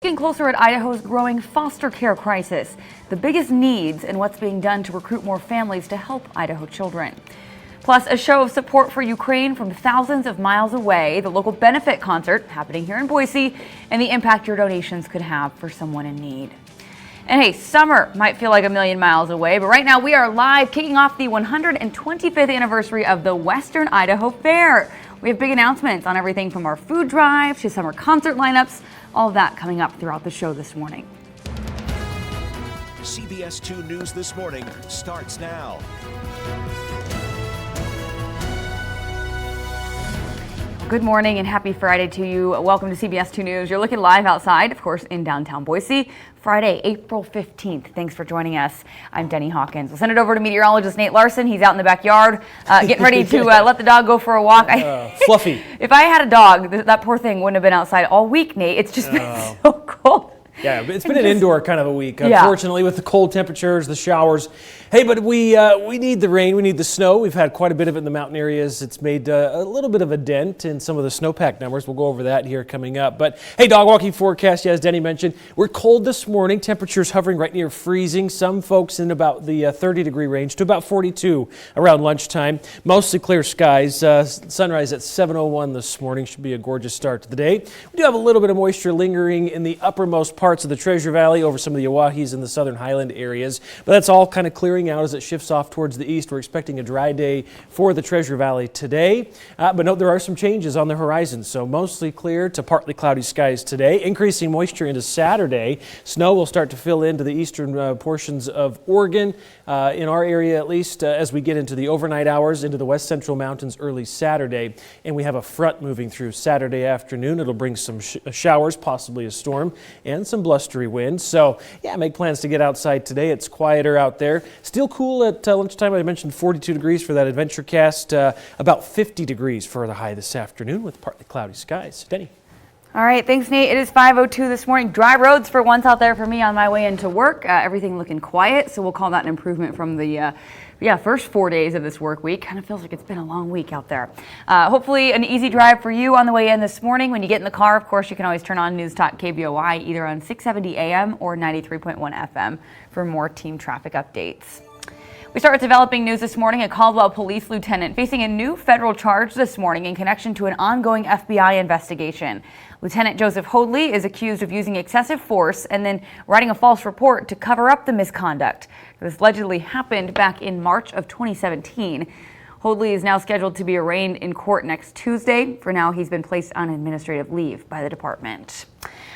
looking closer at Idaho's growing foster care crisis, the biggest needs, and what's being done to recruit more families to help Idaho children. Plus, a show of support for Ukraine from thousands of miles away, the local benefit concert happening here in Boise, and the impact your donations could have for someone in need. And hey, summer might feel like a million miles away, but right now we are live kicking off the 125th anniversary of the Western Idaho Fair. We have big announcements on everything from our food drive to summer concert lineups, all of that coming up throughout the show this morning. CBS 2 News This Morning starts now. Good morning and happy Friday to you. Welcome to CBS 2 News. You're looking live outside, of course, in downtown Boise, Friday, April 15th. Thanks for joining us. I'm Denny Hawkins. We'll send it over to meteorologist Nate Larson. He's out in the backyard getting ready to let the dog go for a walk. Fluffy. If I had a dog, that poor thing wouldn't have been outside all week, Nate. It's just been so cold. Yeah, it's been an indoor kind of a week, unfortunately, with the cold temperatures, the showers. Hey, but we need the rain, we need the snow. We've had quite a bit of it in the mountain areas. It's made a little bit of a dent in some of the snowpack numbers. We'll go over that here coming up. But hey, dog walking forecast, as Denny mentioned, we're cold this morning. Temperatures hovering right near freezing. Some folks in about the 30-degree range to about 42 around lunchtime. Mostly clear skies. Sunrise at 7:01 this morning. Should be a gorgeous start to the day. We do have a little bit of moisture lingering in the uppermost parts of the Treasure Valley over some of the Oahes and the southern highland areas, but that's all kind of clearing out as it shifts off towards the east. We're expecting a dry day for the Treasure Valley today, but note there are some changes on the horizon, so mostly clear to partly cloudy skies today. Increasing moisture into Saturday. Snow will start to fill into the eastern portions of Oregon, in our area at least, as we get into the overnight hours into the west central mountains early Saturday, and we have a front moving through Saturday afternoon. It'll bring some showers, possibly a storm, and some blustery winds. So yeah, make plans to get outside today. It's quieter out there. Still cool at lunchtime. I mentioned 42 degrees for that adventure cast. About 50 degrees for the high this afternoon with partly cloudy skies. Denny. All right, thanks, Nate. It is 5:02 this morning. Dry roads for once out there for me on my way into work. Everything looking quiet, so we'll call that an improvement from the first 4 days of this work week. Kind of feels like it's been a long week out there. Hopefully an easy drive for you on the way in this morning. When you get in the car, of course, you can always turn on News Talk KBOI either on 670 AM or 93.1 FM for more team traffic updates. We start with developing news this morning. A Caldwell police lieutenant facing a new federal charge this morning in connection to an ongoing FBI investigation. Lieutenant Joseph Hoadley is accused of using excessive force and then writing a false report to cover up the misconduct. This allegedly happened back in March of 2017. Hoadley is now scheduled to be arraigned in court next Tuesday. For now, he's been placed on administrative leave by the department.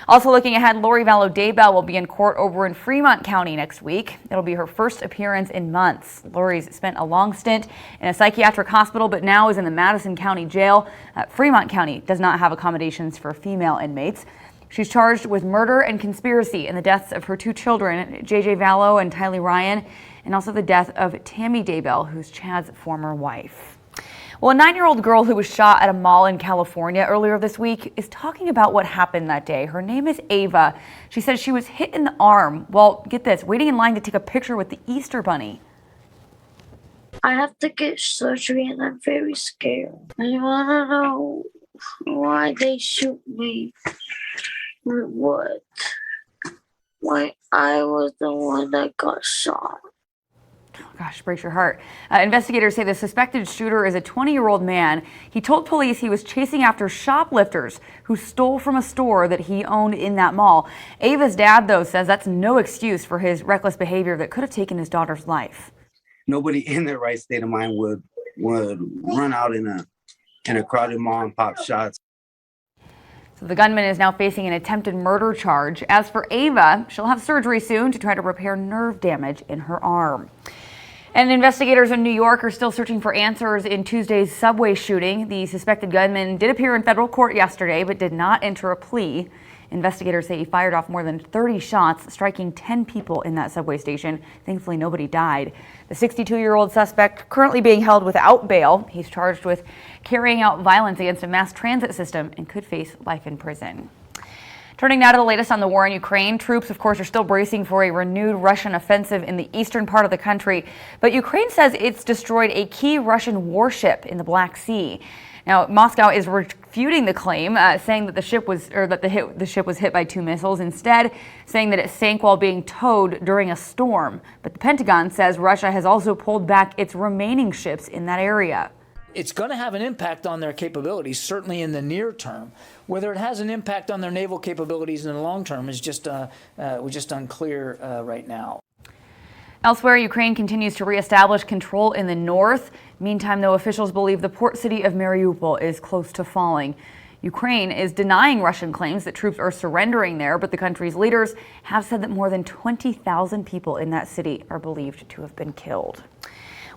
Also looking ahead, Lori Vallow Daybell will be in court over in Fremont County next week. It'll be her first appearance in months. Lori's spent a long stint in a psychiatric hospital, but now is in the Madison County Jail. Fremont County does not have accommodations for female inmates. She's charged with murder and conspiracy in the deaths of her two children, J.J. Vallow and Tylee Ryan, and also the death of Tammy Daybell, who's Chad's former wife. Well, a 9-year-old girl who was shot at a mall in California earlier this week is talking about what happened that day. Her name is Ava. She says she was hit in the arm while, get this, waiting in line to take a picture with the Easter Bunny. I have to get surgery and I'm very scared. I want to know why they shoot me with what? Why I was the one that got shot. Oh gosh, breaks your heart. Investigators say the suspected shooter is a 20-year-old man. He told police he was chasing after shoplifters who stole from a store that he owned in that mall. Ava's dad, though, says that's no excuse for his reckless behavior that could have taken his daughter's life. Nobody in their right state of mind would run out in a crowded mall and pop shots. So the gunman is now facing an attempted murder charge. As for Ava, she'll have surgery soon to try to repair nerve damage in her arm. And investigators in New York are still searching for answers in Tuesday's subway shooting. The suspected gunman did appear in federal court yesterday, but did not enter a plea. Investigators say he fired off more than 30 shots, striking 10 people in that subway station. Thankfully, nobody died. The 62-year-old suspect currently being held without bail. He's charged with carrying out violence against a mass transit system and could face life in prison. Turning now to the latest on the war in Ukraine, troops, of course, are still bracing for a renewed Russian offensive in the eastern part of the country. But Ukraine says it's destroyed a key Russian warship in the Black Sea. Now, Moscow is disputing the claim, saying that the ship was hit by 2 missiles, instead saying that it sank while being towed during a storm. But the Pentagon says Russia has also pulled back its remaining ships in that area. It's going to have an impact on their capabilities, certainly in the near term. Whether it has an impact on their naval capabilities in the long term is just unclear right now. Elsewhere, Ukraine continues to reestablish control in the north. Meantime, though, officials believe the port city of Mariupol is close to falling. Ukraine is denying Russian claims that troops are surrendering there, but the country's leaders have said that more than 20,000 people in that city are believed to have been killed.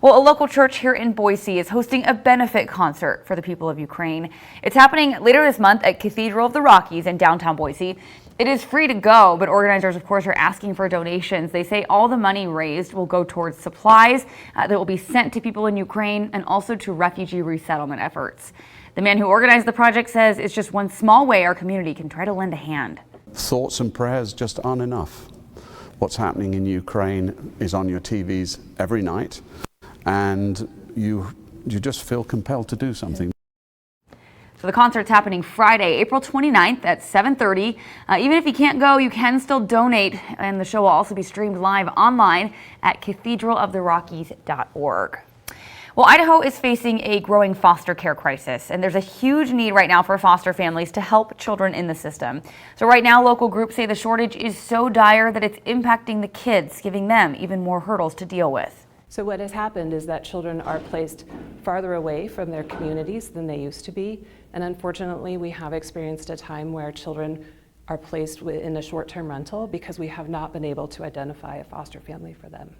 Well, a local church here in Boise is hosting a benefit concert for the people of Ukraine. It's happening later this month at Cathedral of the Rockies in downtown Boise. It is free to go, but organizers, of course, are asking for donations. They say all the money raised will go towards supplies that will be sent to people in Ukraine and also to refugee resettlement efforts. The man who organized the project says it's just one small way our community can try to lend a hand. Thoughts and prayers just aren't enough. What's happening in Ukraine is on your TVs every night, and you just feel compelled to do something. So the concert's happening Friday, April 29th at 7:30. Even if you can't go, you can still donate, and the show will also be streamed live online at cathedraloftherockies.org. Well, Idaho is facing a growing foster care crisis, and there's a huge need right now for foster families to help children in the system. So right now, local groups say the shortage is so dire that it's impacting the kids, giving them even more hurdles to deal with. So what has happened is that children are placed farther away from their communities than they used to be. And unfortunately, we have experienced a time where children are placed in a short-term rental because we have not been able to identify a foster family for them.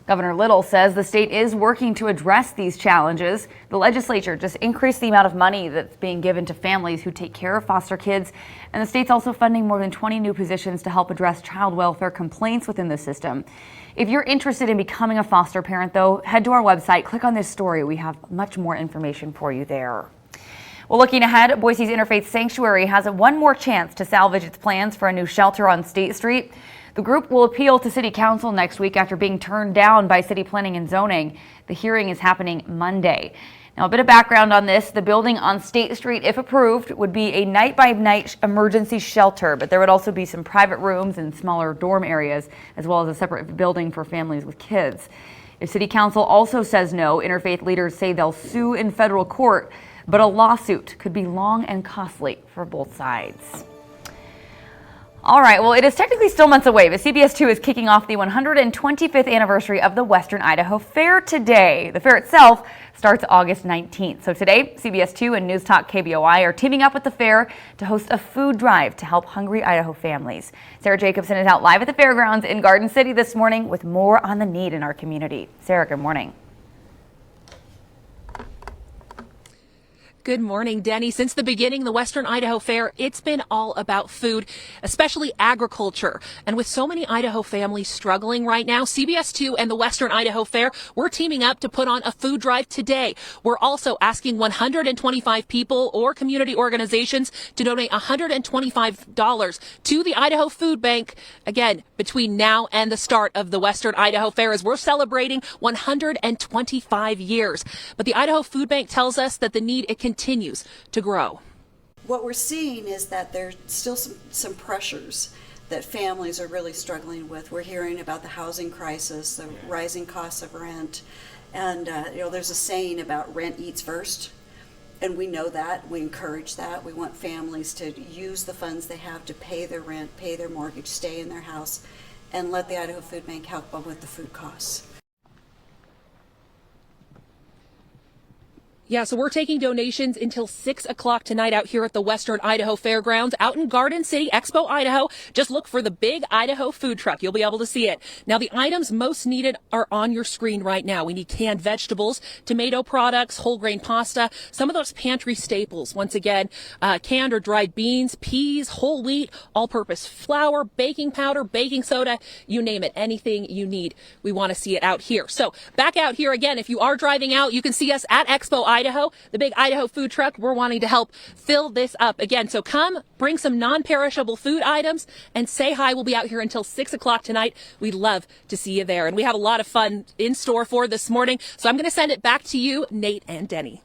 Governor Little says the state is working to address these challenges. The legislature just increased the amount of money that's being given to families who take care of foster kids. And the state's also funding more than 20 new positions to help address child welfare complaints within the system. If you're interested in becoming a foster parent, though, head to our website, click on this story. We have much more information for you there. Well, looking ahead, Boise's Interfaith Sanctuary has one more chance to salvage its plans for a new shelter on State Street. The group will appeal to City Council next week after being turned down by City Planning and Zoning. The hearing is happening Monday. Now, a bit of background on this. The building on State Street, if approved, would be a night-by-night emergency shelter, but there would also be some private rooms and smaller dorm areas, as well as a separate building for families with kids. If City Council also says no, interfaith leaders say they'll sue in federal court, but a lawsuit could be long and costly for both sides. All right, well, it is technically still months away, but CBS 2 is kicking off the 125th anniversary of the Western Idaho Fair today. The fair itself starts August 19th. So today, CBS 2 and News Talk KBOI are teaming up with the fair to host a food drive to help hungry Idaho families. Sarah Jacobson is out live at the fairgrounds in Garden City this morning with more on the need in our community. Sarah, good morning. Good morning, Denny. Since the beginning, the Western Idaho Fair, it's been all about food, especially agriculture. And with so many Idaho families struggling right now, CBS 2 and the Western Idaho Fair, we're teaming up to put on a food drive today. We're also asking 125 people or community organizations to donate $125 to the Idaho Food Bank, again, between now and the start of the Western Idaho Fair, as we're celebrating 125 years. But the Idaho Food Bank tells us that the need, it continues to grow. What we're seeing is that there's still some pressures that families are really struggling with. We're hearing about the housing crisis, the rising costs of rent, and there's a saying about rent eats first, and we know that. We encourage that. We want families to use the funds they have to pay their rent, pay their mortgage, stay in their house, and let the Idaho Food Bank help them with the food costs. Yeah, so we're taking donations until 6 o'clock tonight out here at the Western Idaho Fairgrounds out in Garden City, Expo, Idaho. Just look for the big Idaho food truck. You'll be able to see it. Now, the items most needed are on your screen right now. We need canned vegetables, tomato products, whole grain pasta, some of those pantry staples. Once again, canned or dried beans, peas, whole wheat, all-purpose flour, baking powder, baking soda, you name it, anything you need. We want to see it out here. So back out here again, if you are driving out, you can see us at Expo Idaho, the big Idaho food truck. We're wanting to help fill this up again. So come, bring some non-perishable food items and say hi. We'll be out here until 6 o'clock tonight. We'd love to see you there. And we have a lot of fun in store for this morning. So I'm going to send it back to you, Nate and Denny.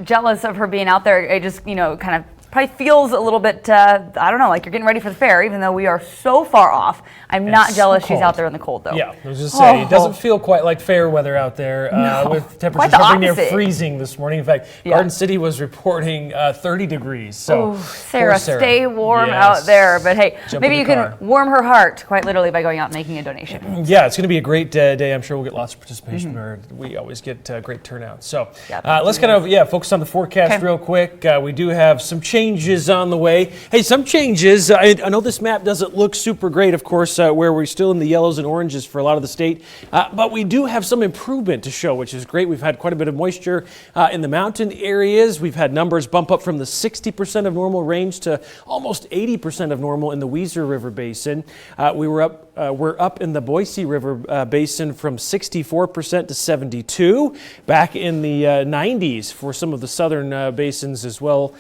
Jealous of her being out there. I just, kind of probably feels a little bit, I don't know, like you're getting ready for the fair, even though we are so far off. I'm not jealous she's out there in the cold, though. Yeah, I was just saying, it doesn't feel quite like fair weather out there with temperatures hovering near freezing this morning. In fact, Garden City was reporting 30 degrees. So, Sarah, stay warm out there. But hey, maybe you can warm her heart, quite literally, by going out and making a donation. Yeah, it's going to be a great day. I'm sure we'll get lots of participation. We always get great turnout. So let's kind of, focus on the forecast real quick. We do have some changes on the way. Hey, some changes. I know this map doesn't look super great, of course, where we're still in the yellows and oranges for a lot of the state, but we do have some improvement to show, which is great. We've had quite a bit of moisture in the mountain areas. We've had numbers bump up from the 60% of normal range to almost 80% of normal in the Weiser River Basin. We're up in the Boise River Basin from 64% to 72%, back in the 90s for some of the southern basins as well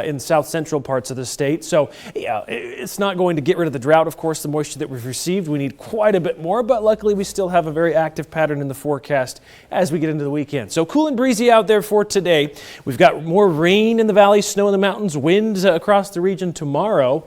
in south central parts of the state. So it's not going to get rid of the drought, of course, the moisture that we've received. We need quite a bit more, but luckily we still have a very active pattern in the forecast as we get into the weekend. So cool and breezy out there for today. We've got more rain in the valley, snow in the mountains, winds across the region tomorrow.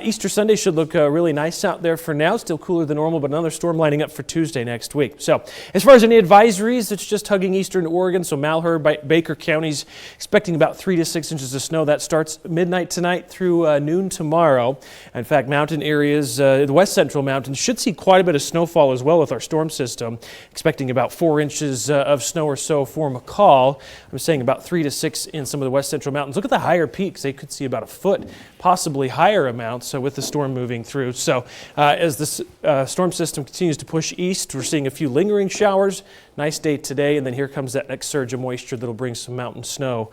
Easter Sunday should look really nice out there for now. Still cooler than normal, but another storm lining up for Tuesday next week. So as far as any advisories, it's just hugging eastern Oregon. So Malheur, Baker counties expecting about 3 to 6 inches of snow. That starts midnight tonight through noon tomorrow. In fact, mountain areas, the west central mountains should see quite a bit of snowfall as well with our storm system. Expecting about 4 inches of snow or so for McCall. I'm saying about 3 to 6 in some of the west central mountains. Look at the higher peaks. They could see about a foot, possibly higher amount. So with the storm moving through. So as the storm system continues to push east, we're seeing a few lingering showers. Nice day today, and then here comes that next surge of moisture that'll bring some mountain snow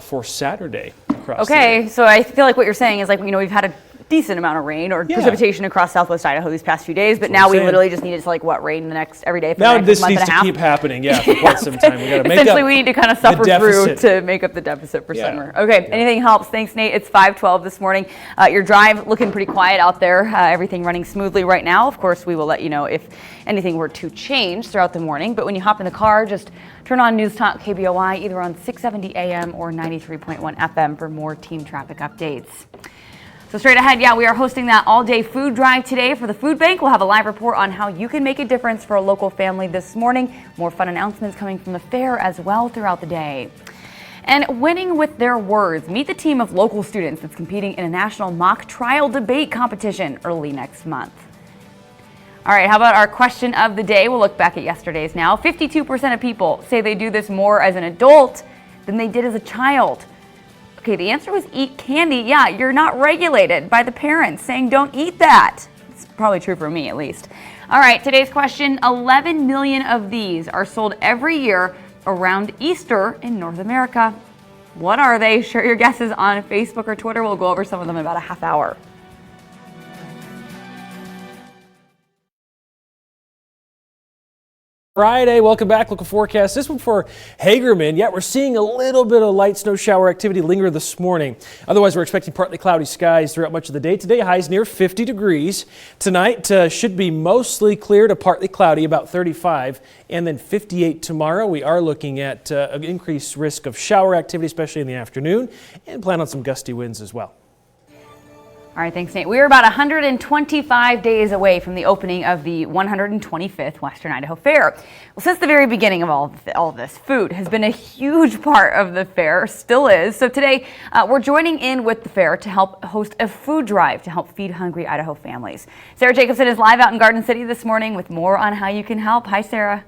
for Saturday across the area. So I feel like what you're saying is we've had a decent amount of rain or precipitation across southwest Idaho these past few days, but now we literally just need it to rain every day for the next month and a half. Now this needs to keep happening, for quite some time. We got to make essentially we need to kind of suffer through to make up the deficit for summer. Okay, anything helps. Thanks, Nate. It's 5:12 this morning. Your drive looking pretty quiet out there. Everything running smoothly right now. Of course, we will let you know if anything were to change throughout the morning, but when you hop in the car, just turn on News Talk KBOI either on 670 AM or 93.1 FM for more team traffic updates. So straight ahead, we are hosting that all-day food drive today for the food bank. We'll have a live report on how you can make a difference for a local family this morning. More fun announcements coming from the fair as well throughout the day. And winning with their words, meet the team of local students that's competing in a national mock trial debate competition early next month. All right, how about our question of the day? We'll look back at yesterday's now. 52% of people say they do this more as an adult than they did as a child. Okay, the answer was eat candy. Yeah, you're not regulated by the parents saying don't eat that. It's probably true for me at least. All right, today's question, 11 million of these are sold every year around Easter in North America. What are they? Share your guesses on Facebook or Twitter. We'll go over some of them in about a half hour. Friday, welcome back. Local forecast. This one for Hagerman. We're seeing a little bit of light snow shower activity linger this morning. Otherwise, we're expecting partly cloudy skies throughout much of the day. Today, highs near 50 degrees. Tonight should be mostly clear to partly cloudy, about 35, and then 58 tomorrow. We are looking at an increased risk of shower activity, especially in the afternoon, and plan on some gusty winds as well. All right, thanks, Nate. We're about 125 days away from the opening of the 125th Western Idaho Fair. Well, since the very beginning of all of this, food has been a huge part of the fair, still is. So today, we're joining in with the fair to help host a food drive to help feed hungry Idaho families. Sarah Jacobson is live out in Garden City this morning with more on how you can help. Hi, Sarah.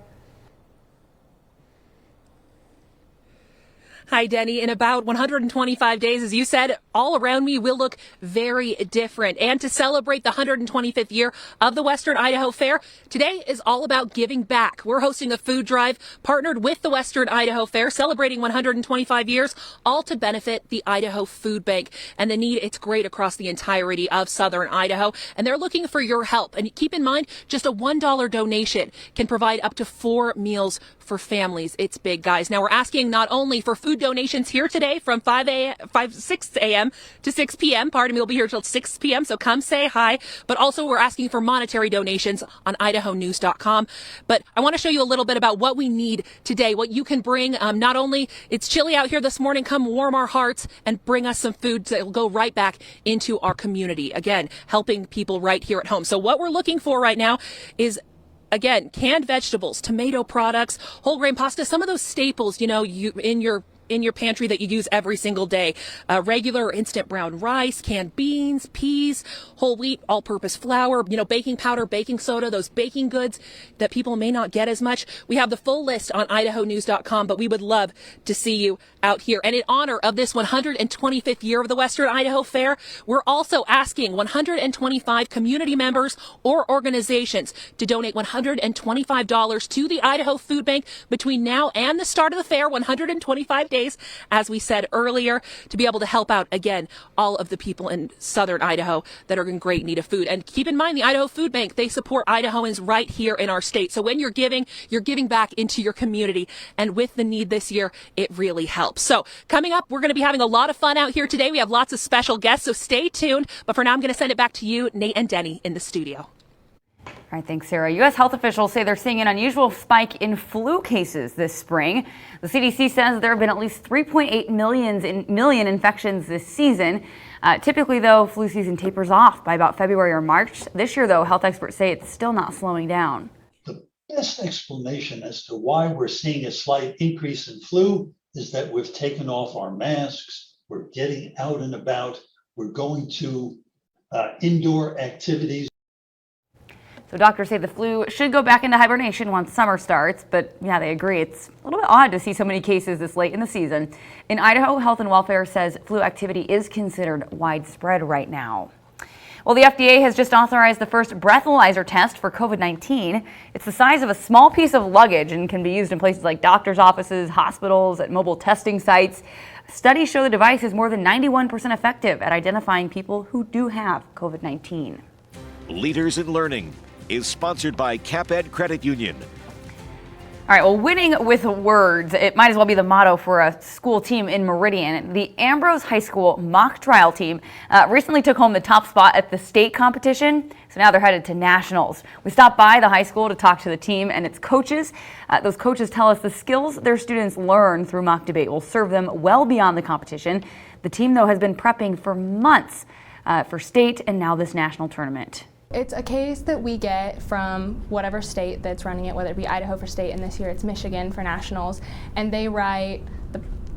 Hi, Denny. In about 125 days, as you said, all around me will look very different. And to celebrate the 125th year of the Western Idaho Fair, today is all about giving back. We're hosting a food drive partnered with the Western Idaho Fair, celebrating 125 years, all to benefit the Idaho Food Bank. And the need, it's great across the entirety of southern Idaho. And they're looking for your help. And keep in mind, just a $1 donation can provide up to 4 meals for families. It's big, guys. Now, we're asking not only for food food donations here today from 6 a.m. to 6 p.m. Pardon me, we'll be here till 6 p.m. So come say hi. But also we're asking for monetary donations on idahonews.com. But I want to show you a little bit about what we need today, what you can bring. Not only it's chilly out here this morning, come warm our hearts and bring us some food that will go right back into our community. Again, helping people right here at home. So what we're looking for right now is, again, canned vegetables, tomato products, whole grain pasta, some of those staples, you know, in your pantry that you use every single day. Regular or instant brown rice, canned beans, peas, whole wheat, all-purpose flour, you know, baking powder, baking soda, those baking goods that people may not get as much. We have the full list on idahonews.com, but we would love to see you out here. And in honor of this 125th year of the Western Idaho Fair, we're also asking 125 community members or organizations to donate $125 to the Idaho Food Bank between now and the start of the fair, 125 days, as we said earlier, to be able to help out, again, all of the people in southern Idaho that are in great need of food. And keep in mind, the Idaho Food Bank, they support Idahoans right here in our state. So when you're giving back into your community. And with the need this year, it really helps. So coming up, we're going to be having a lot of fun out here today. We have lots of special guests, so stay tuned. But for now, I'm going to send it back to you, Nate and Denny, in the studio. All right, thanks, Sarah. U.S. health officials say they're seeing an unusual spike in flu cases this spring. The CDC says there have been at least 3.8 million infections this season. Typically, though, flu season tapers off by about February or March. This year, though, health experts say it's still not slowing down. The best explanation as to why we're seeing a slight increase in flu is that we've taken off our masks, we're getting out and about, we're going to indoor activities. So doctors say the flu should go back into hibernation once summer starts, but yeah, they agree it's a little bit odd to see so many cases this late in the season. In Idaho, Health and Welfare says flu activity is considered widespread right now. Well, the FDA has just authorized the first breathalyzer test for COVID-19. It's the size of a small piece of luggage and can be used in places like doctors' offices, hospitals, at mobile testing sites. Studies show the device is more than 91% effective at identifying people who do have COVID-19. Leaders in Learning is sponsored by CapEd Credit Union. All right, well, winning with words, it might as well be the motto for a school team in Meridian. The Ambrose High School mock trial team recently took home the top spot at the state competition, so now they're headed to nationals. We stopped by the high school to talk to the team and its coaches. Those coaches tell us the skills their students learn through mock debate will serve them well beyond the competition. The team, though, has been prepping for months for state and now this national tournament. It's a case that we get from whatever state that's running it, whether it be Idaho for state, and this year it's Michigan for nationals, and they write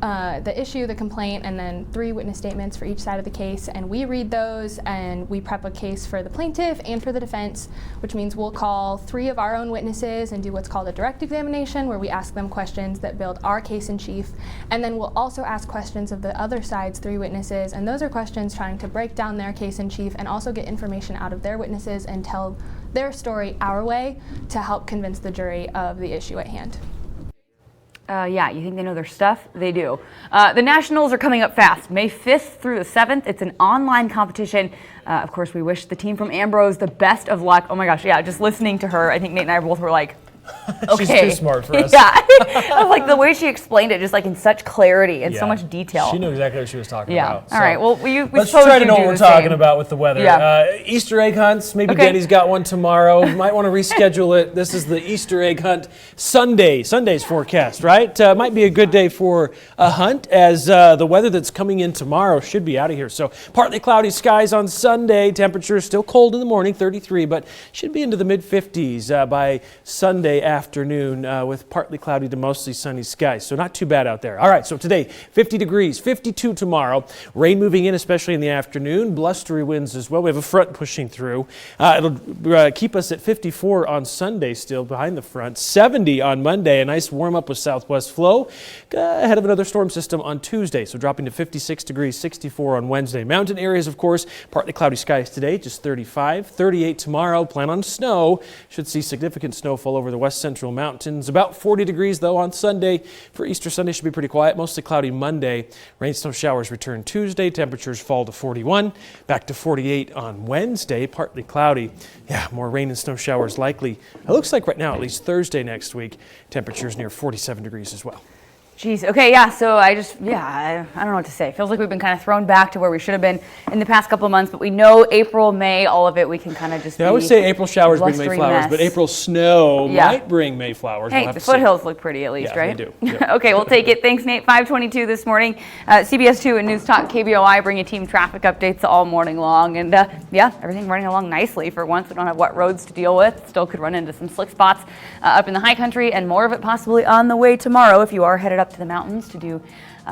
the issue, the complaint, and then 3 witness statements for each side of the case, and we read those and we prep a case for the plaintiff and for the defense, which means we'll call 3 of our own witnesses and do what's called a direct examination, where we ask them questions that build our case in chief, and then we'll also ask questions of the other side's 3 witnesses, and those are questions trying to break down their case in chief and also get information out of their witnesses and tell their story our way to help convince the jury of the issue at hand. Yeah, you think they know their stuff? They do. The Nationals are coming up fast, May 5th through the 7th. It's an online competition. Of course, we wish the team from Ambrose the best of luck. Oh my gosh, yeah, just listening to her, I think Nate and I both were like, okay. She's too smart for us. Yeah, I was like, the way she explained it, just like in such clarity and so much detail. She knew exactly what she was talking about. So All right, well, let's try to know what we're talking about with the weather. Yeah. Easter egg hunts, maybe Denny's got one tomorrow. Might want to reschedule it. This is the Easter egg hunt Sunday's forecast, right? Might be a good day for a hunt, as the weather that's coming in tomorrow should be out of here. So partly cloudy skies on Sunday. Temperatures still cold in the morning, 33, but should be into the mid-50s by Sunday afternoon with partly cloudy to mostly sunny skies. So not too bad out there. All right, so today 50 degrees, 52 tomorrow. Rain moving in, especially in the afternoon. Blustery winds as well. We have a front pushing through. It'll keep us at 54 on Sunday still behind the front. 70 on Monday. A nice warm up with southwest flow. Ahead of another storm system on Tuesday. So dropping to 56 degrees, 64 on Wednesday. Mountain areas, of course, partly cloudy skies today, just 35. 38 tomorrow. Plan on snow. Should see significant snowfall over the west central mountains. About 40 degrees though on Sunday. For Easter Sunday should be pretty quiet. Mostly cloudy Monday. Rain, snow showers return Tuesday. Temperatures fall to 41. Back to 48 on Wednesday. Partly cloudy. Yeah, more rain and snow showers likely. It looks like right now at least Thursday next week. Temperatures near 47 degrees as well. Geez. Okay. Yeah. So I don't know what to say. Feels like we've been kind of thrown back to where we should have been in the past couple of months. But we know April, May, all of it, we can kind of just. Yeah, I would say April showers bring Mayflowers, but April snow might bring Mayflowers. Hey, we'll the foothills look pretty at least, right? They do. Yep. Okay, we'll take it. Thanks, Nate. 5:22 this morning. CBS 2 and News Talk KBOI bring you team traffic updates all morning long, and everything running along nicely for once. We don't have wet roads to deal with. Still could run into some slick spots up in the high country, and more of it possibly on the way tomorrow if you are headed up to the mountains to do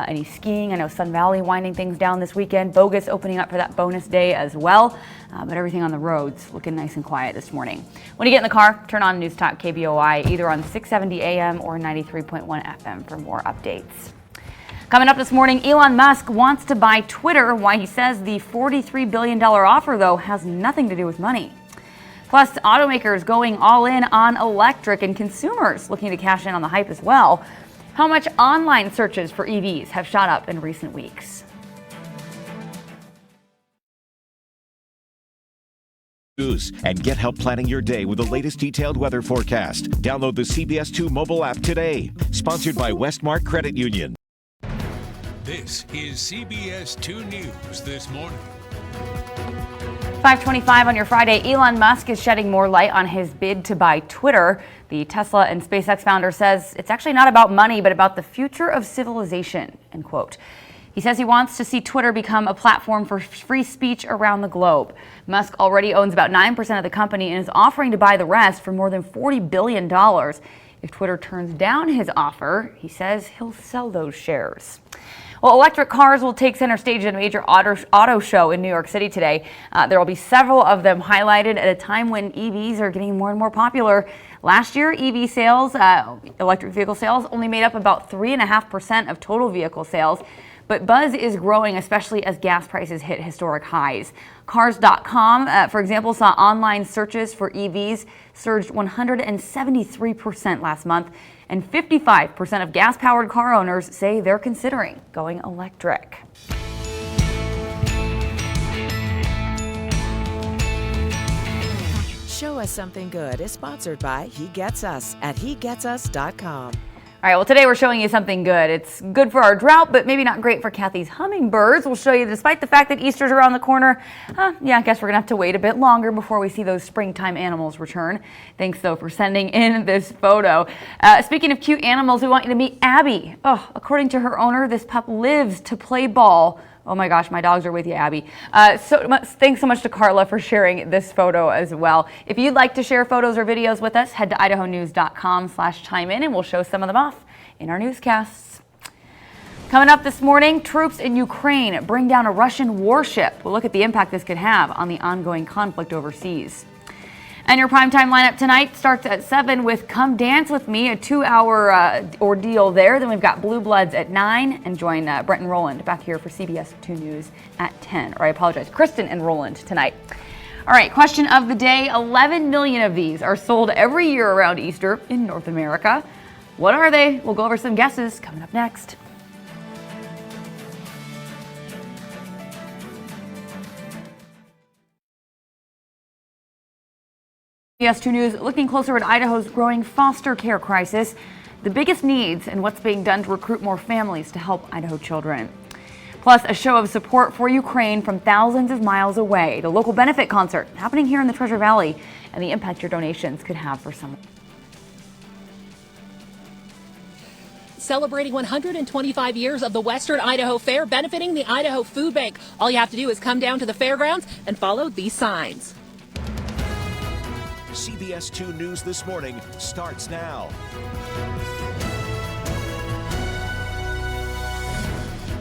any skiing. I know Sun Valley winding things down this weekend. Bogus opening up for that bonus day as well. But everything on the roads looking nice and quiet this morning. When you get in the car, turn on News Talk KBOI either on 670 AM or 93.1 FM for more updates. Coming up this morning, Elon Musk wants to buy Twitter. Why he says the $43 billion offer, though, has nothing to do with money. Plus, automakers going all in on electric and consumers looking to cash in on the hype as well. How much online searches for EVs have shot up in recent weeks. News and get help planning your day with the latest detailed weather forecast. Download the CBS 2 mobile app today. Sponsored by Westmark Credit Union. This is CBS 2 News this morning. 5:25 on your Friday. Elon Musk is shedding more light on his bid to buy Twitter. The Tesla and SpaceX founder says it's actually not about money, but about the future of civilization, end quote. He says he wants to see Twitter become a platform for free speech around the globe. Musk already owns about 9% of the company and is offering to buy the rest for more than $40 billion. If Twitter turns down his offer, he says he'll sell those shares. Well, electric cars will take center stage at a major auto show in New York City today. There will be several of them highlighted at a time when EVs are getting more and more popular. Last year, EV sales, electric vehicle sales, only made up about 3.5% of total vehicle sales. But buzz is growing, especially as gas prices hit historic highs. Cars.com, for example, saw online searches for EVs surged 173% last month, and 55% of gas-powered car owners say they're considering going electric. Show Us Something Good is sponsored by He Gets Us at HeGetsUs.com. All right, well, today we're showing you something good. It's good for our drought, but maybe not great for Kathy's hummingbirds. We'll show you, despite the fact that Easter's around the corner, I guess we're going to have to wait a bit longer before we see those springtime animals return. Thanks, though, for sending in this photo. Speaking of cute animals, we want you to meet Abby. Oh, according to her owner, this pup lives to play ball. Oh my gosh, my dogs are with you, Abby. Thanks so much to Carla for sharing this photo as well. If you'd like to share photos or videos with us, head to idahonews.com/chime in and we'll show some of them off in our newscasts. Coming up this morning, troops in Ukraine bring down a Russian warship. We'll look at the impact this could have on the ongoing conflict overseas. And your primetime lineup tonight starts at 7 with Come Dance With Me, a 2-hour ordeal there. Then we've got Blue Bloods at 9 and join Brent and Roland back here for CBS 2 News at 10. Or I apologize, Kristen and Roland tonight. All right, question of the day. 11 million of these are sold every year around Easter in North America. What are they? We'll go over some guesses coming up next. CBS 2 News looking closer at Idaho's growing foster care crisis, the biggest needs, and what's being done to recruit more families to help Idaho children. Plus, a show of support for Ukraine from thousands of miles away. The local benefit concert happening here in the Treasure Valley and the impact your donations could have for someone. Celebrating 125 years of the Western Idaho Fair, benefiting the Idaho Food Bank. All you have to do is come down to the fairgrounds and follow these signs. CBS 2 News This Morning starts now.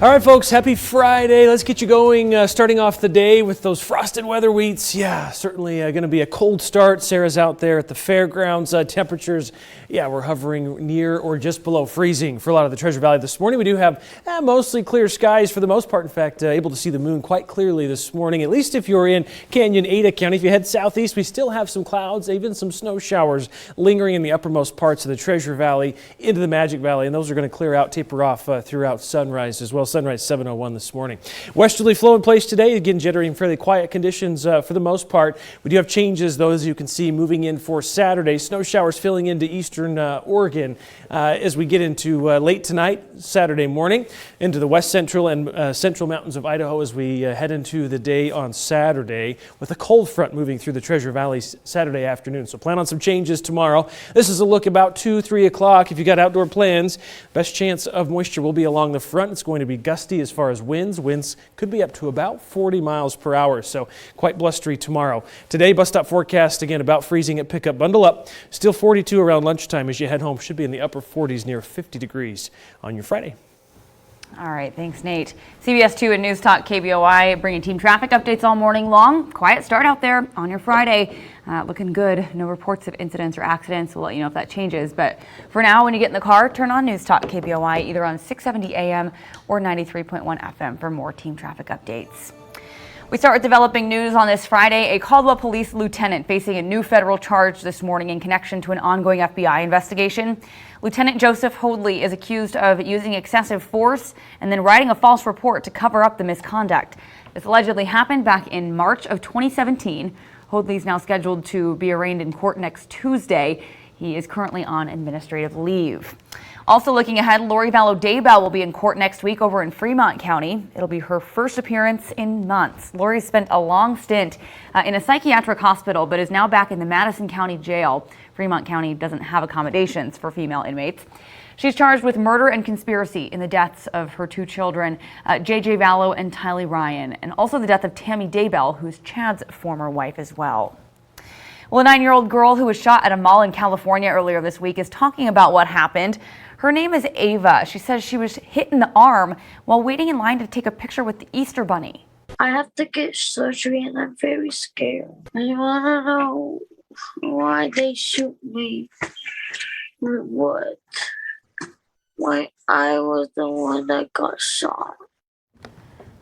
All right, folks, happy Friday. Let's get you going, starting off the day with those frosted weather wheats. Yeah, certainly going to be a cold start. Sarah's out there at the fairgrounds. Temperatures, we're hovering near or just below freezing for a lot of the Treasure Valley this morning. We do have mostly clear skies for the most part. In fact, able to see the moon quite clearly this morning, at least if you're in Canyon, Ada County. If you head southeast, we still have some clouds, even some snow showers lingering in the uppermost parts of the Treasure Valley into the Magic Valley, and those are going to clear out, taper off throughout sunrise as well. until sunrise 7:01 this morning. Westerly flow in place today, again generating fairly quiet conditions for the most part. We do have changes, though, as you can see, moving in for Saturday. Snow showers filling into eastern Oregon as we get into late tonight, Saturday morning, into the west central and central mountains of Idaho as we head into the day on Saturday, with a cold front moving through the Treasure Valley Saturday afternoon. So plan on some changes tomorrow. This is a look about 2-3 o'clock. If you got outdoor plans, best chance of moisture will be along the front. It's going to be gusty as far as winds. Winds could be up to about 40 miles per hour, so quite blustery tomorrow. Today, bus stop forecast again about freezing at pickup. Bundle up. Still 42 around lunchtime as you head home. Should be in the upper 40s, near 50 degrees on your Friday. All right, thanks, Nate. CBS 2 and News Talk KBOI bringing team traffic updates all morning long. Quiet start out there on your Friday. Looking good. No reports of incidents or accidents. We'll let you know if that changes. But for now, when you get in the car, turn on News Talk KBOI either on 670 AM or 93.1 FM for more team traffic updates. We start with developing news on this Friday. A Caldwell police lieutenant facing a new federal charge this morning in connection to an ongoing FBI investigation. Lieutenant Joseph Hoadley is accused of using excessive force and then writing a false report to cover up the misconduct. This allegedly happened back in March of 2017. Hoadley is now scheduled to be arraigned in court next Tuesday. He is currently on administrative leave. Also looking ahead, Lori Vallow Daybell will be in court next week over in Fremont County. It'll be her first appearance in months. Lori spent a long stint in a psychiatric hospital, but is now back in the Madison County Jail. Fremont County doesn't have accommodations for female inmates. She's charged with murder and conspiracy in the deaths of her two children, J.J. Vallow and Tylee Ryan, and also the death of Tammy Daybell, who's Chad's former wife as well. Well, a 9-year-old girl who was shot at a mall in California earlier this week is talking about what happened. Her name is Ava. She says she was hit in the arm while waiting in line to take a picture with the Easter Bunny. I have to get surgery and I'm very scared. I want to know why they shoot me with what? Why I was the one that got shot.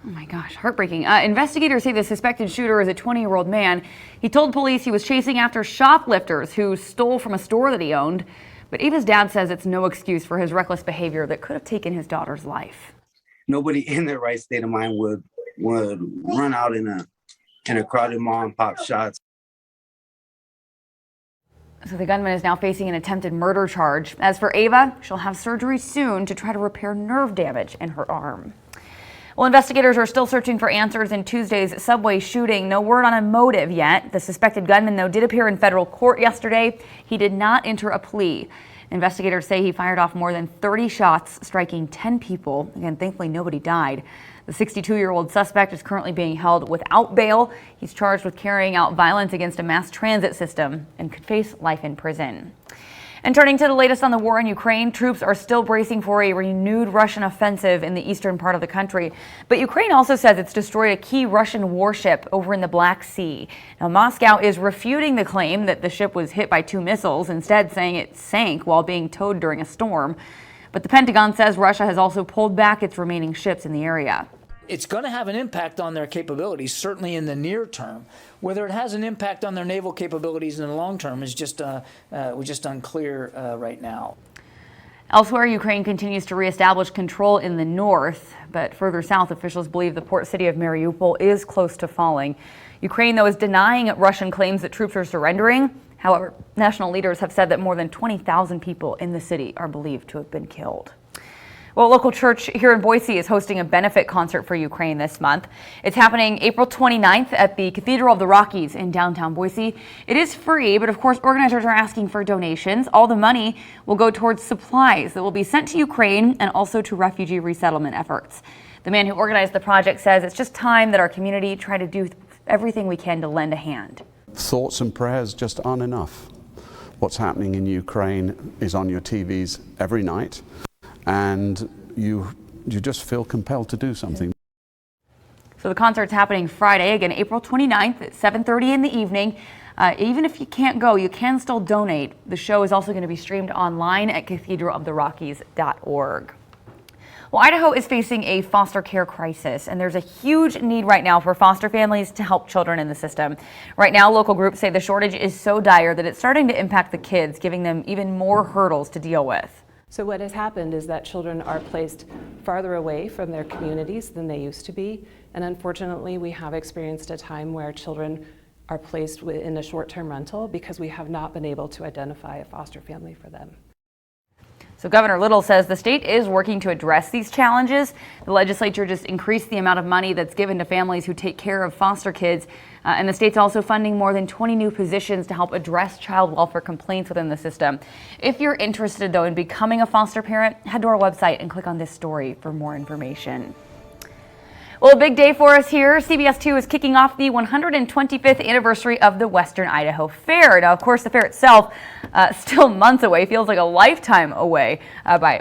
Oh my gosh, heartbreaking. Investigators say the suspected shooter is a 20-year-old man. He told police he was chasing after shoplifters who stole from a store that he owned. But Ava's dad says it's no excuse for his reckless behavior that could have taken his daughter's life. Nobody in their right state of mind would run out in a crowded mall and pop shots. So the gunman is now facing an attempted murder charge. As for Ava, she'll have surgery soon to try to repair nerve damage in her arm. Well, investigators are still searching for answers in Tuesday's subway shooting. No word on a motive yet. The suspected gunman, though, did appear in federal court yesterday. He did not enter a plea. Investigators say he fired off more than 30 shots, striking 10 people. Again, thankfully, nobody died. The 62-year-old suspect is currently being held without bail. He's charged with carrying out violence against a mass transit system and could face life in prison. And turning to the latest on the war in Ukraine, troops are still bracing for a renewed Russian offensive in the eastern part of the country. But Ukraine also says it's destroyed a key Russian warship over in the Black Sea. Now, Moscow is refuting the claim that the ship was hit by 2 missiles, instead saying it sank while being towed during a storm. But the Pentagon says Russia has also pulled back its remaining ships in the area. It's going to have an impact on their capabilities, certainly in the near term. Whether it has an impact on their naval capabilities in the long term is just unclear right now. Elsewhere, Ukraine continues to reestablish control in the north, but further south, officials believe the port city of Mariupol is close to falling. Ukraine, though, is denying Russian claims that troops are surrendering. However, national leaders have said that more than 20,000 people in the city are believed to have been killed. Well, a local church here in Boise is hosting a benefit concert for Ukraine this month. It's happening April 29th at the Cathedral of the Rockies in downtown Boise. It is free, but of course, organizers are asking for donations. All the money will go towards supplies that will be sent to Ukraine and also to refugee resettlement efforts. The man who organized the project says it's just time that our community try to do everything we can to lend a hand. Thoughts and prayers just aren't enough. What's happening in Ukraine is on your TVs every night. And you just feel compelled to do something. So the concert's happening Friday, again, April 29th at 7:30 in the evening. Even if you can't go, you can still donate. The show is also going to be streamed online at cathedraloftherockies.org. Well, Idaho is facing a foster care crisis, and there's a huge need right now for foster families to help children in the system. Right now, local groups say the shortage is so dire that it's starting to impact the kids, giving them even more hurdles to deal with. So what has happened is that children are placed farther away from their communities than they used to be. And unfortunately, we have experienced a time where children are placed in a short-term rental because we have not been able to identify a foster family for them. So Governor Little says the state is working to address these challenges. The legislature just increased the amount of money that's given to families who take care of foster kids. And the state's also funding more than 20 new positions to help address child welfare complaints within the system. If you're interested, though, in becoming a foster parent, head to our website and click on this story for more information. Well, a big day for us here. CBS 2 is kicking off the 125th anniversary of the Western Idaho Fair. Now, of course, the fair itself still months away, feels like a lifetime away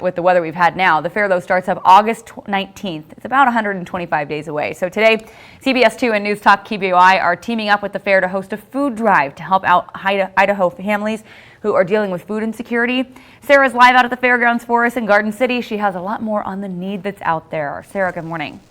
with the weather we've had now. The fair, though, starts up August 19th. It's about 125 days away. So today, CBS 2 and News Talk KBOI are teaming up with the fair to host a food drive to help out Idaho families who are dealing with food insecurity. Sarah's live out at the fairgrounds for us in Garden City. She has a lot more on the need that's out there. Sarah, good morning.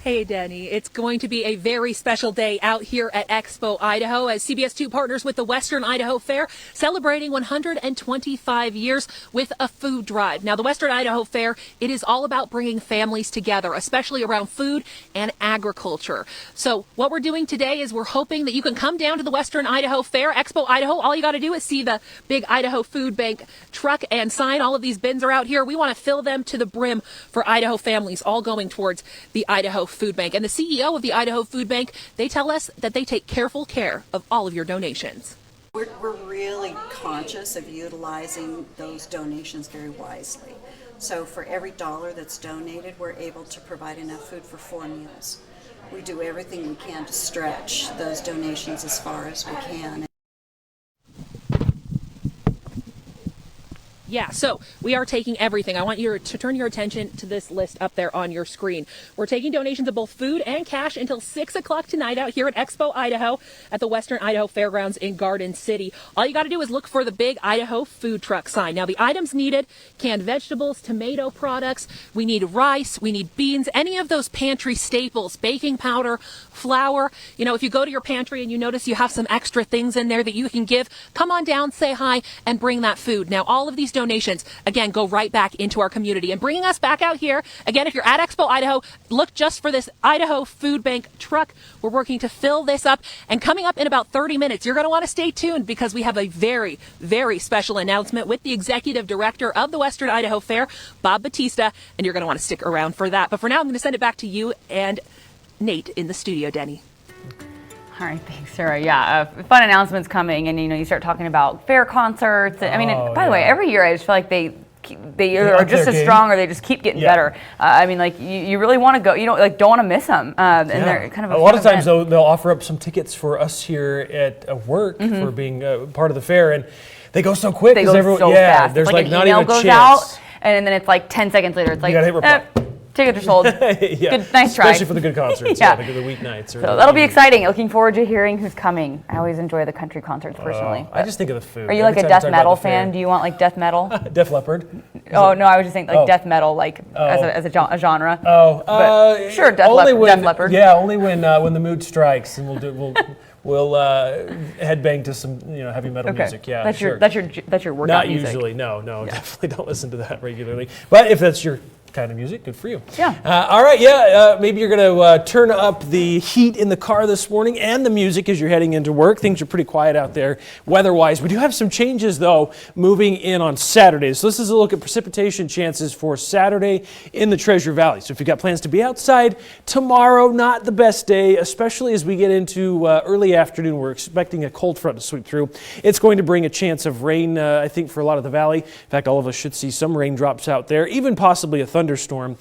Hey, Denny. It's going to be a very special day out here at Expo Idaho as CBS 2 partners with the Western Idaho Fair, celebrating 125 years with a food drive. Now, the Western Idaho Fair, it is all about bringing families together, especially around food and agriculture. So what we're doing today is we're hoping that you can come down to the Western Idaho Fair, Expo Idaho. All you got to do is see the big Idaho Food Bank truck and sign. All of these bins are out here. We want to fill them to the brim for Idaho families, all going towards the Idaho Food Bank. And the CEO of the Idaho Food Bank, they tell us that they take careful care of all of your donations. We're really conscious of utilizing those donations very wisely. So for every dollar that's donated, we're able to provide enough food for 4 meals. We do everything we can to stretch those donations as far as we can. Yeah, so we are taking everything. I want you to turn your attention to this list up there on your screen. We're taking donations of both food and cash until 6 o'clock tonight out here at Expo Idaho at the Western Idaho Fairgrounds in Garden City. All you got to do is look for the big Idaho food truck sign. Now, the items needed: canned vegetables, tomato products, we need rice, we need beans, any of those pantry staples, baking powder, flour. You know, if you go to your pantry and you notice you have some extra things in there that you can give, come on down, say hi, and bring that food. Now, all of these donations, again, go right back into our community. And bringing us back out here, again, if you're at Expo Idaho, look just for this Idaho Food Bank truck. We're working to fill this up. And coming up in about 30 minutes, you're going to want to stay tuned because we have a very, very special announcement with the executive director of the Western Idaho Fair, Bob Batista, and you're going to want to stick around for that. But for now, I'm going to send it back to you and Nate in the studio, Denny. All right, thanks, Sarah. Yeah, fun announcements coming, and you start talking about fair concerts. I mean, by the way, every year I just feel like they either are just as strong or they just keep getting better. I mean, like you really want to go. You don't want to miss them. And they're kind of a lot of times though they'll offer up some tickets for us here at work for being part of the fair, and they go so quick. They go so fast. There's like not an even email a goes chance. out, and then it's like 10 seconds later. It's like, you gotta hit reply. Tickets are sold. Good, nice try. Especially for the good concerts, the weeknights. So that'll be exciting. Looking forward to hearing who's coming. I always enjoy the country concerts personally. I just think of the food. Are you like a death metal fan? Do you want like death metal? Def Leppard? No, I was just saying like death metal, like as a genre. Sure, Def Leppard. Yeah, only when the mood strikes, and we'll headbang to some heavy metal music. Yeah, that's your workout Not music. usually. No, definitely don't listen to that regularly. But if that's your kind of music, good for you. Yeah. All right. Maybe you're going to turn up the heat in the car this morning and the music as you're heading into work. Things are pretty quiet out there weather-wise. We do have some changes though moving in on Saturday. So this is a look at precipitation chances for Saturday in the Treasure Valley. So if you've got plans to be outside tomorrow, not the best day, especially as we get into early afternoon. We're expecting a cold front to sweep through. It's going to bring a chance of rain, I think, for a lot of the valley. In fact, all of us should see some raindrops out there, even possibly a thunderstorm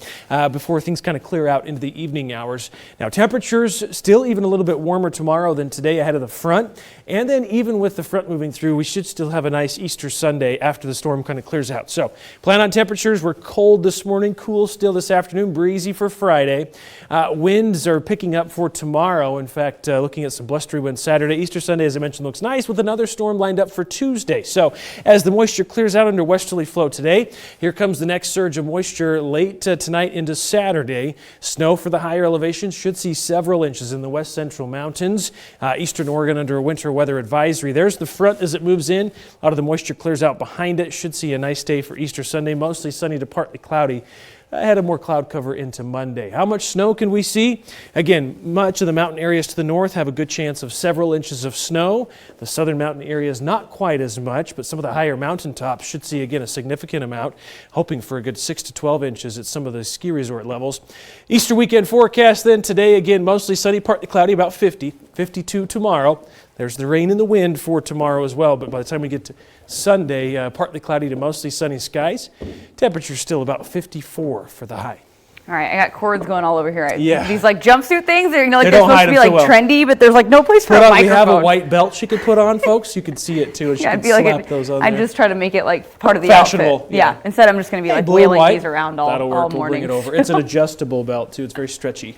before things kind of clear out into the evening hours. Now, temperatures still even a little bit warmer tomorrow than today ahead of the front. And then even with the front moving through, we should still have a nice Easter Sunday after the storm kind of clears out. So plan on temperatures. We're cold this morning, cool still this afternoon, breezy for Friday. Winds are picking up for tomorrow. In fact, looking at some blustery winds Saturday. Easter Sunday, as I mentioned, looks nice with another storm lined up for Tuesday. So as the moisture clears out under westerly flow today, here comes the next surge of moisture late tonight into Saturday. Snow for the higher elevations should see several inches in the west central mountains. Eastern Oregon under a winter weather advisory. There's the front as it moves in. A lot of the moisture clears out behind it. Should see a nice day for Easter Sunday. Mostly sunny to partly cloudy. Ahead of more cloud cover into Monday. How much snow can we see? Again, much of the mountain areas to the north have a good chance of several inches of snow. The southern mountain areas not quite as much, but some of the higher mountain tops should see again a significant amount, hoping for a good 6 to 12 inches at some of the ski resort levels. Easter weekend forecast then today, again, mostly sunny, partly cloudy, about 50, 52 tomorrow. There's the rain and the wind for tomorrow as well, but by the time we get to Sunday, partly cloudy to mostly sunny skies. Temperature's still about 54 for the high. All right, I got cords going all over here. Yeah. These like jumpsuit things, they're, like They they're don't supposed hide to be them like so well. trendy, but there's like no place for a microphone. We have a white belt she could put on, folks. You can see it too. And she Yeah, can I'd be like, slap those on I there. just try to make it like part of the Fashionable, outfit. yeah. Instead, I'm just going to be like blue and wheeling white. these around That'll work. all We'll morning. bring it over. It's an adjustable belt too. It's very stretchy.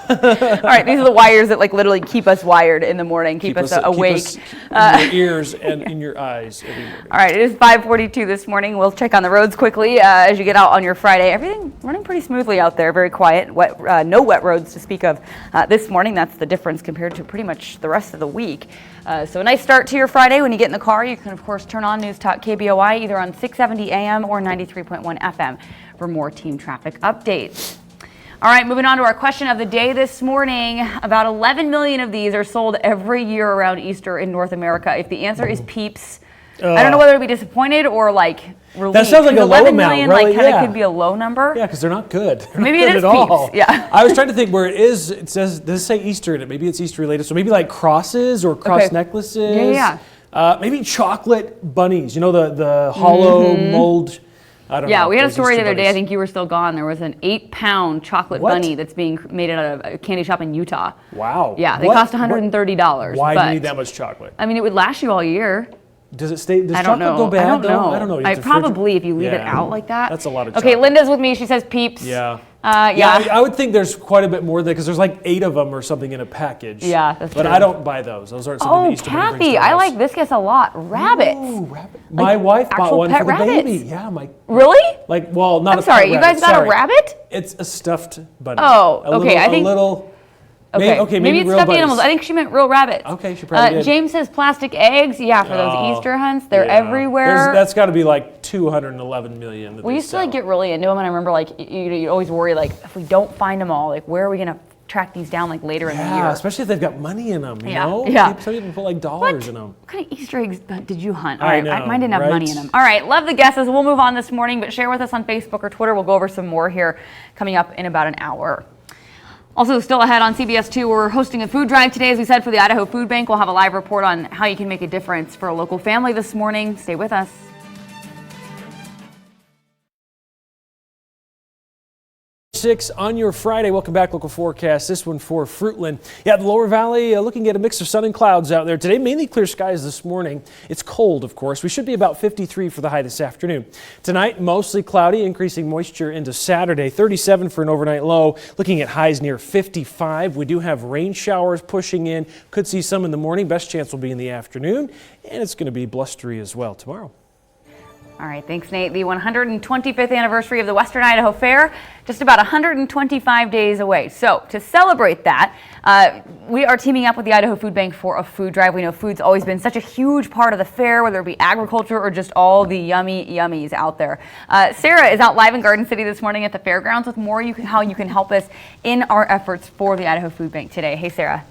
All right, these are the wires that like literally keep us wired in the morning, keep us awake. Keep us in your ears and in your eyes every morning. All right, it is 5:42 this morning. We'll check on the roads quickly as you get out on your Friday. Everything running pretty smoothly out there, very quiet. No wet roads to speak of this morning. That's the difference compared to pretty much the rest of the week. So a nice start to your Friday. When you get in the car, you can, of course, turn on News Talk KBOI either on 670 AM or 93.1 FM for more team traffic updates. All right, moving on to our question of the day this morning. About 11 million of these are sold every year around Easter in North America. If the answer is Peeps, I don't know whether to be disappointed or like relieved. That sounds like a low 11 amount, million, really, like kind of yeah. could be a low number. Yeah, because they're not good. They're Maybe not it good is at all. Peeps, yeah. I was trying to think where it is. It says, does it say Easter in it? Maybe it's Easter related. So maybe like crosses or cross necklaces. Yeah. Maybe chocolate bunnies. You know, the hollow mold. I don't know. Yeah, we had a those story the Easter other day. I bunnies. think you were still gone. There was an 8-pound chocolate What? bunny that's being made out of a candy shop in Utah. Wow. Yeah, they What? cost $130. Why do but, you need that much chocolate? I mean, it would last you all year. Does it stay? Does I don't chocolate know. go bad? I don't though? know. I don't know. You I have to probably if you leave it Yeah. out like that. That's a lot of Okay, chocolate. Linda's with me. She says Peeps. Yeah. Yeah. I would think there's quite a bit more there because there's like 8 of them or something in a package. Yeah, that's But true. I don't buy those. Those aren't something Oh, that Easter Bunny brings to Kathy, the I house. like this guess a lot. Rabbits. Ooh, rabbit. My wife bought actual one pet for the rabbits. baby. Yeah, my. Really? Like, well, not I'm a sorry, pet you rabbit, guys got sorry. a rabbit? It's a stuffed bunny. Oh, A okay, little- I think- a little. Okay, maybe it's real stuffed bunnies. animals. I think she meant real rabbits. Okay, she probably did. James says plastic eggs. Yeah, for Oh, those Easter hunts. They're yeah. everywhere. That's got to be like 211 million. that We they used to like sell. get really into them, and I remember like you always worry like if we don't find them all, like where are we gonna track these down like later in the year? Yeah, especially if they've got money in them. You Yeah, know? yeah. Some people put like dollars in them. What kind of Easter eggs did you hunt? I All right, know, mine didn't have right? money in them. All right, love the guesses. We'll move on this morning, but share with us on Facebook or Twitter. We'll go over some more here coming up in about an hour. Also, still ahead on CBS 2, we're hosting a food drive today, as we said, for the Idaho Food Bank. We'll have a live report on how you can make a difference for a local family this morning. Stay with us. 6 on your Friday. Welcome back. Local forecast. This one for Fruitland. Yeah, the lower valley looking at a mix of sun and clouds out there today. Mainly clear skies this morning. It's cold, of course. We should be about 53 for the high this afternoon. Tonight, mostly cloudy, increasing moisture into Saturday. 37 for an overnight low. Looking at highs near 55. We do have rain showers pushing in. Could see some in the morning. Best chance will be in the afternoon. And it's going to be blustery as well tomorrow. All right, thanks, Nate. The 125th anniversary of the Western Idaho Fair, just about 125 days away. So to celebrate that, we are teaming up with the Idaho Food Bank for a food drive. We know food's always been such a huge part of the fair, whether it be agriculture or just all the yummy yummies out there. Sarah is out live in Garden City this morning at the fairgrounds with more how you can help us in our efforts for the Idaho Food Bank today. Hey, Sarah.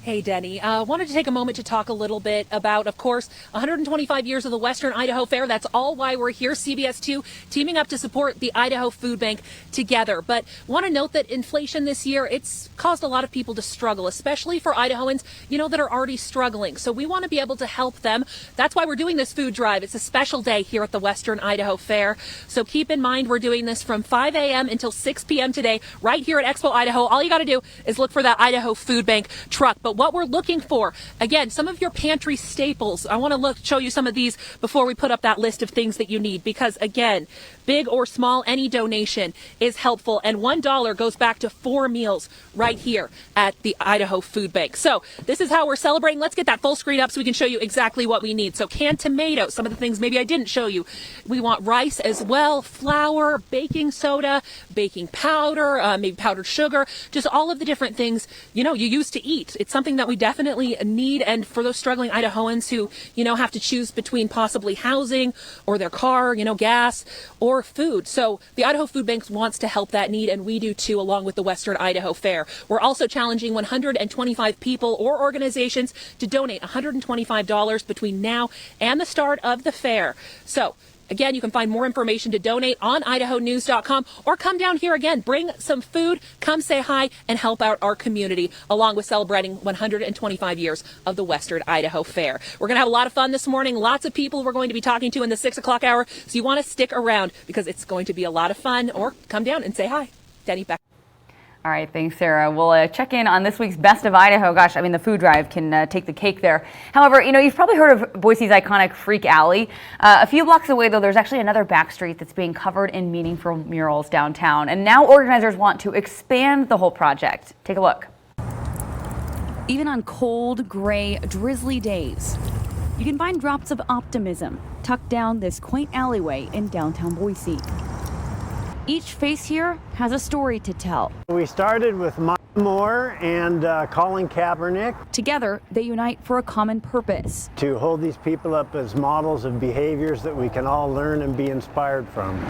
Hey, Denny. Wanted to take a moment to talk a little bit about, of course, 125 years of the Western Idaho Fair. That's all why we're here, CBS 2, teaming up to support the Idaho Food Bank together. But want to note that inflation this year, it's caused a lot of people to struggle, especially for Idahoans, that are already struggling. So we want to be able to help them. That's why we're doing this food drive. It's a special day here at the Western Idaho Fair. So keep in mind, we're doing this from 5 a.m. until 6 p.m. today, right here at Expo Idaho. All you got to do is look for that Idaho Food Bank truck. But But what we're looking for, again, some of your pantry staples. I want to show you some of these before we put up that list of things that you need, because again, big or small, any donation is helpful, and $1 goes back to 4 meals right here at the Idaho Food Bank. So this is how we're celebrating. Let's get that full screen up so we can show you exactly what we need. So canned tomatoes, some of the things maybe I didn't show you. We want rice as well, flour, baking soda, baking powder, maybe powdered sugar, just all of the different things, you used to eat. It's something that we definitely need, and for those struggling Idahoans who, have to choose between possibly housing or their car, gas or food. So the Idaho Food Bank wants to help that need, and we do too, along with the Western Idaho Fair. We're also challenging 125 people or organizations to donate $125 between now and the start of the fair. So again, you can find more information to donate on idahonews.com, or come down here again, bring some food, come say hi, and help out our community, along with celebrating 125 years of the Western Idaho Fair. We're going to have a lot of fun this morning. Lots of people we're going to be talking to in the 6 o'clock hour, so you want to stick around because it's going to be a lot of fun, or come down and say hi. Denny, back. All right, thanks, Sarah. We'll check in on this week's Best of Idaho. Gosh, I mean, the food drive can take the cake there. However, you've probably heard of Boise's iconic Freak Alley. A few blocks away, though, there's actually another back street that's being covered in meaningful murals downtown. And now organizers want to expand the whole project. Take a look. Even on cold, gray, drizzly days, you can find drops of optimism tucked down this quaint alleyway in downtown Boise. Each face here has a story to tell. We started with Mike Moore and Colin Kaepernick. Together, they unite for a common purpose: to hold these people up as models of behaviors that we can all learn and be inspired from.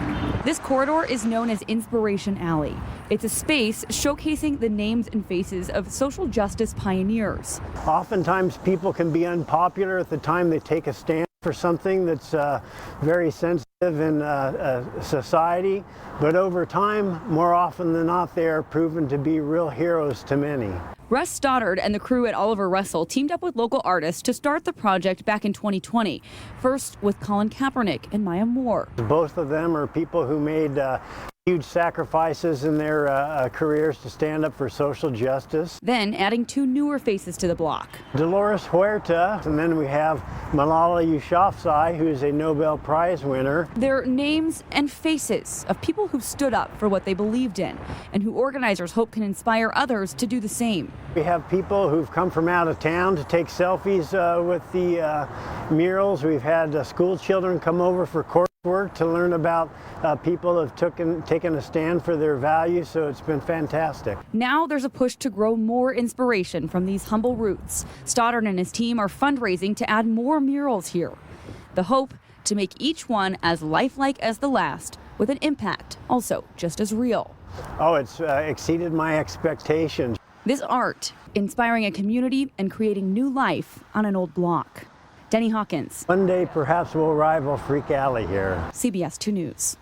This corridor is known as Inspiration Alley. It's a space showcasing the names and faces of social justice pioneers. Oftentimes people can be unpopular at the time they take a stand for something that's very sensitive in society, but over time, more often than not, they are proven to be real heroes to many. Russ Stoddard and the crew at Oliver Russell teamed up with local artists to start the project back in 2020. First with Colin Kaepernick and Maya Moore. Both of them are people who made huge sacrifices in their careers to stand up for social justice. Then adding 2 newer faces to the block. Dolores Huerta, and then we have Malala Yousafzai, who is a Nobel Prize winner. They're names and faces of people who stood up for what they believed in, and who organizers hope can inspire others to do the same. We have people who've come from out of town to take selfies with the murals. We've had school children come over for coursework to learn about people who have taken a stand for their values, so it's been fantastic. Now there's a push to grow more inspiration from these humble roots. Stoddard and his team are fundraising to add more murals here. The hope to make each one as lifelike as the last, with an impact also just as real. Oh, it's exceeded my expectations. This art, inspiring a community and creating new life on an old block. Denny Hawkins. One day perhaps we'll rival Freak Alley here. CBS 2 News.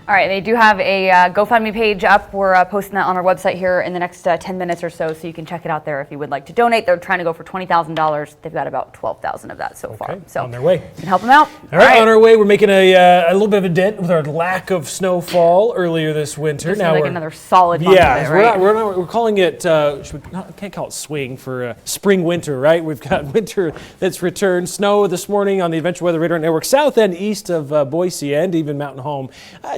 All right, they do have a GoFundMe page up. We're posting that on our website here in the next 10 minutes or so you can check it out there if you would like to donate. They're trying to go for $20,000. They've got about $12,000 of that so far. So on their way. You can help them out. All right, on our way. We're making a little bit of a dent with our lack of snowfall earlier this winter. Now we're another solid month of it, right? We're calling it, can't call it swing for spring winter, right? We've got winter that's returned. Snow this morning on the Adventure Weather Radar Network, south and east of Boise and even Mountain Home.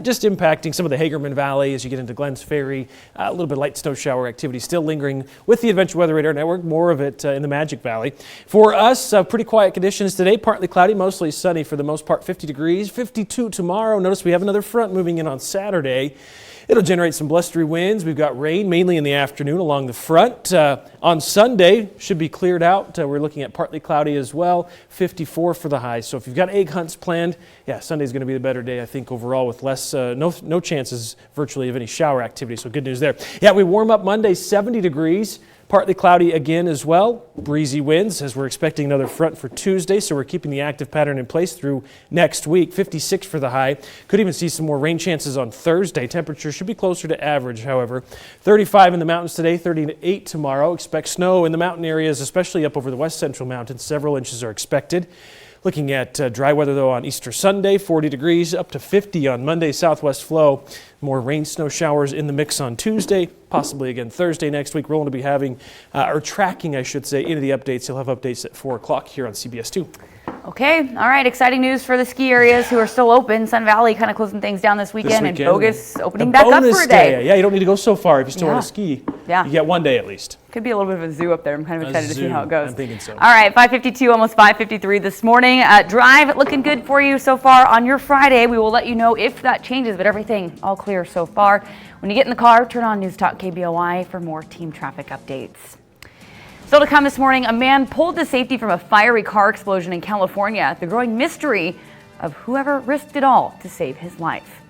Just impacting some of the Hagerman Valley as you get into Glens Ferry. A little bit of light snow shower activity still lingering with the Adventure Weather Radar Network. More of it in the Magic Valley. For us, pretty quiet conditions today. Partly cloudy, mostly sunny for the most part. 50 degrees, 52 tomorrow. Notice we have another front moving in on Saturday. It'll generate some blustery winds. We've got rain mainly in the afternoon along the front. On Sunday, should be cleared out. We're looking at partly cloudy as well. 54 for the high. So if you've got egg hunts planned, Sunday's going to be the better day, I think, overall, with less, no chances virtually of any shower activity. So good news there. We warm up Monday, 70 degrees. Partly cloudy again as well. Breezy winds as we're expecting another front for Tuesday, so we're keeping the active pattern in place through next week. 56 for the high. Could even see some more rain chances on Thursday. Temperature should be closer to average, however. 35 in the mountains today, 38 tomorrow. Expect snow in the mountain areas, especially up over the west central mountains. Several inches are expected. Looking at dry weather, though, on Easter Sunday, 40 degrees, up to 50 on Monday, southwest flow. More rain, snow showers in the mix on Tuesday, possibly again Thursday next week. We're going to be having, or tracking, I should say, into the updates. You'll have updates at 4 o'clock here on CBS 2. Okay, all right, exciting news for the ski areas who are still open. Sun Valley kind of closing things down this weekend, and Bogus opening back up for a day. Yeah, you don't need to go so far if you still want to ski. Yeah. You get one day at least. Could be a little bit of a zoo up there. I'm kind of excited to see how it goes. I'm thinking so. All right, 5:52, almost 5:53 this morning. Drive looking good for you so far on your Friday. We will let you know if that changes, but everything all clear so far. When you get in the car, turn on News Talk KBOI for more team traffic updates. Still to come this morning, a man pulled to safety from a fiery car explosion in California. The growing mystery of whoever risked it all to save his life.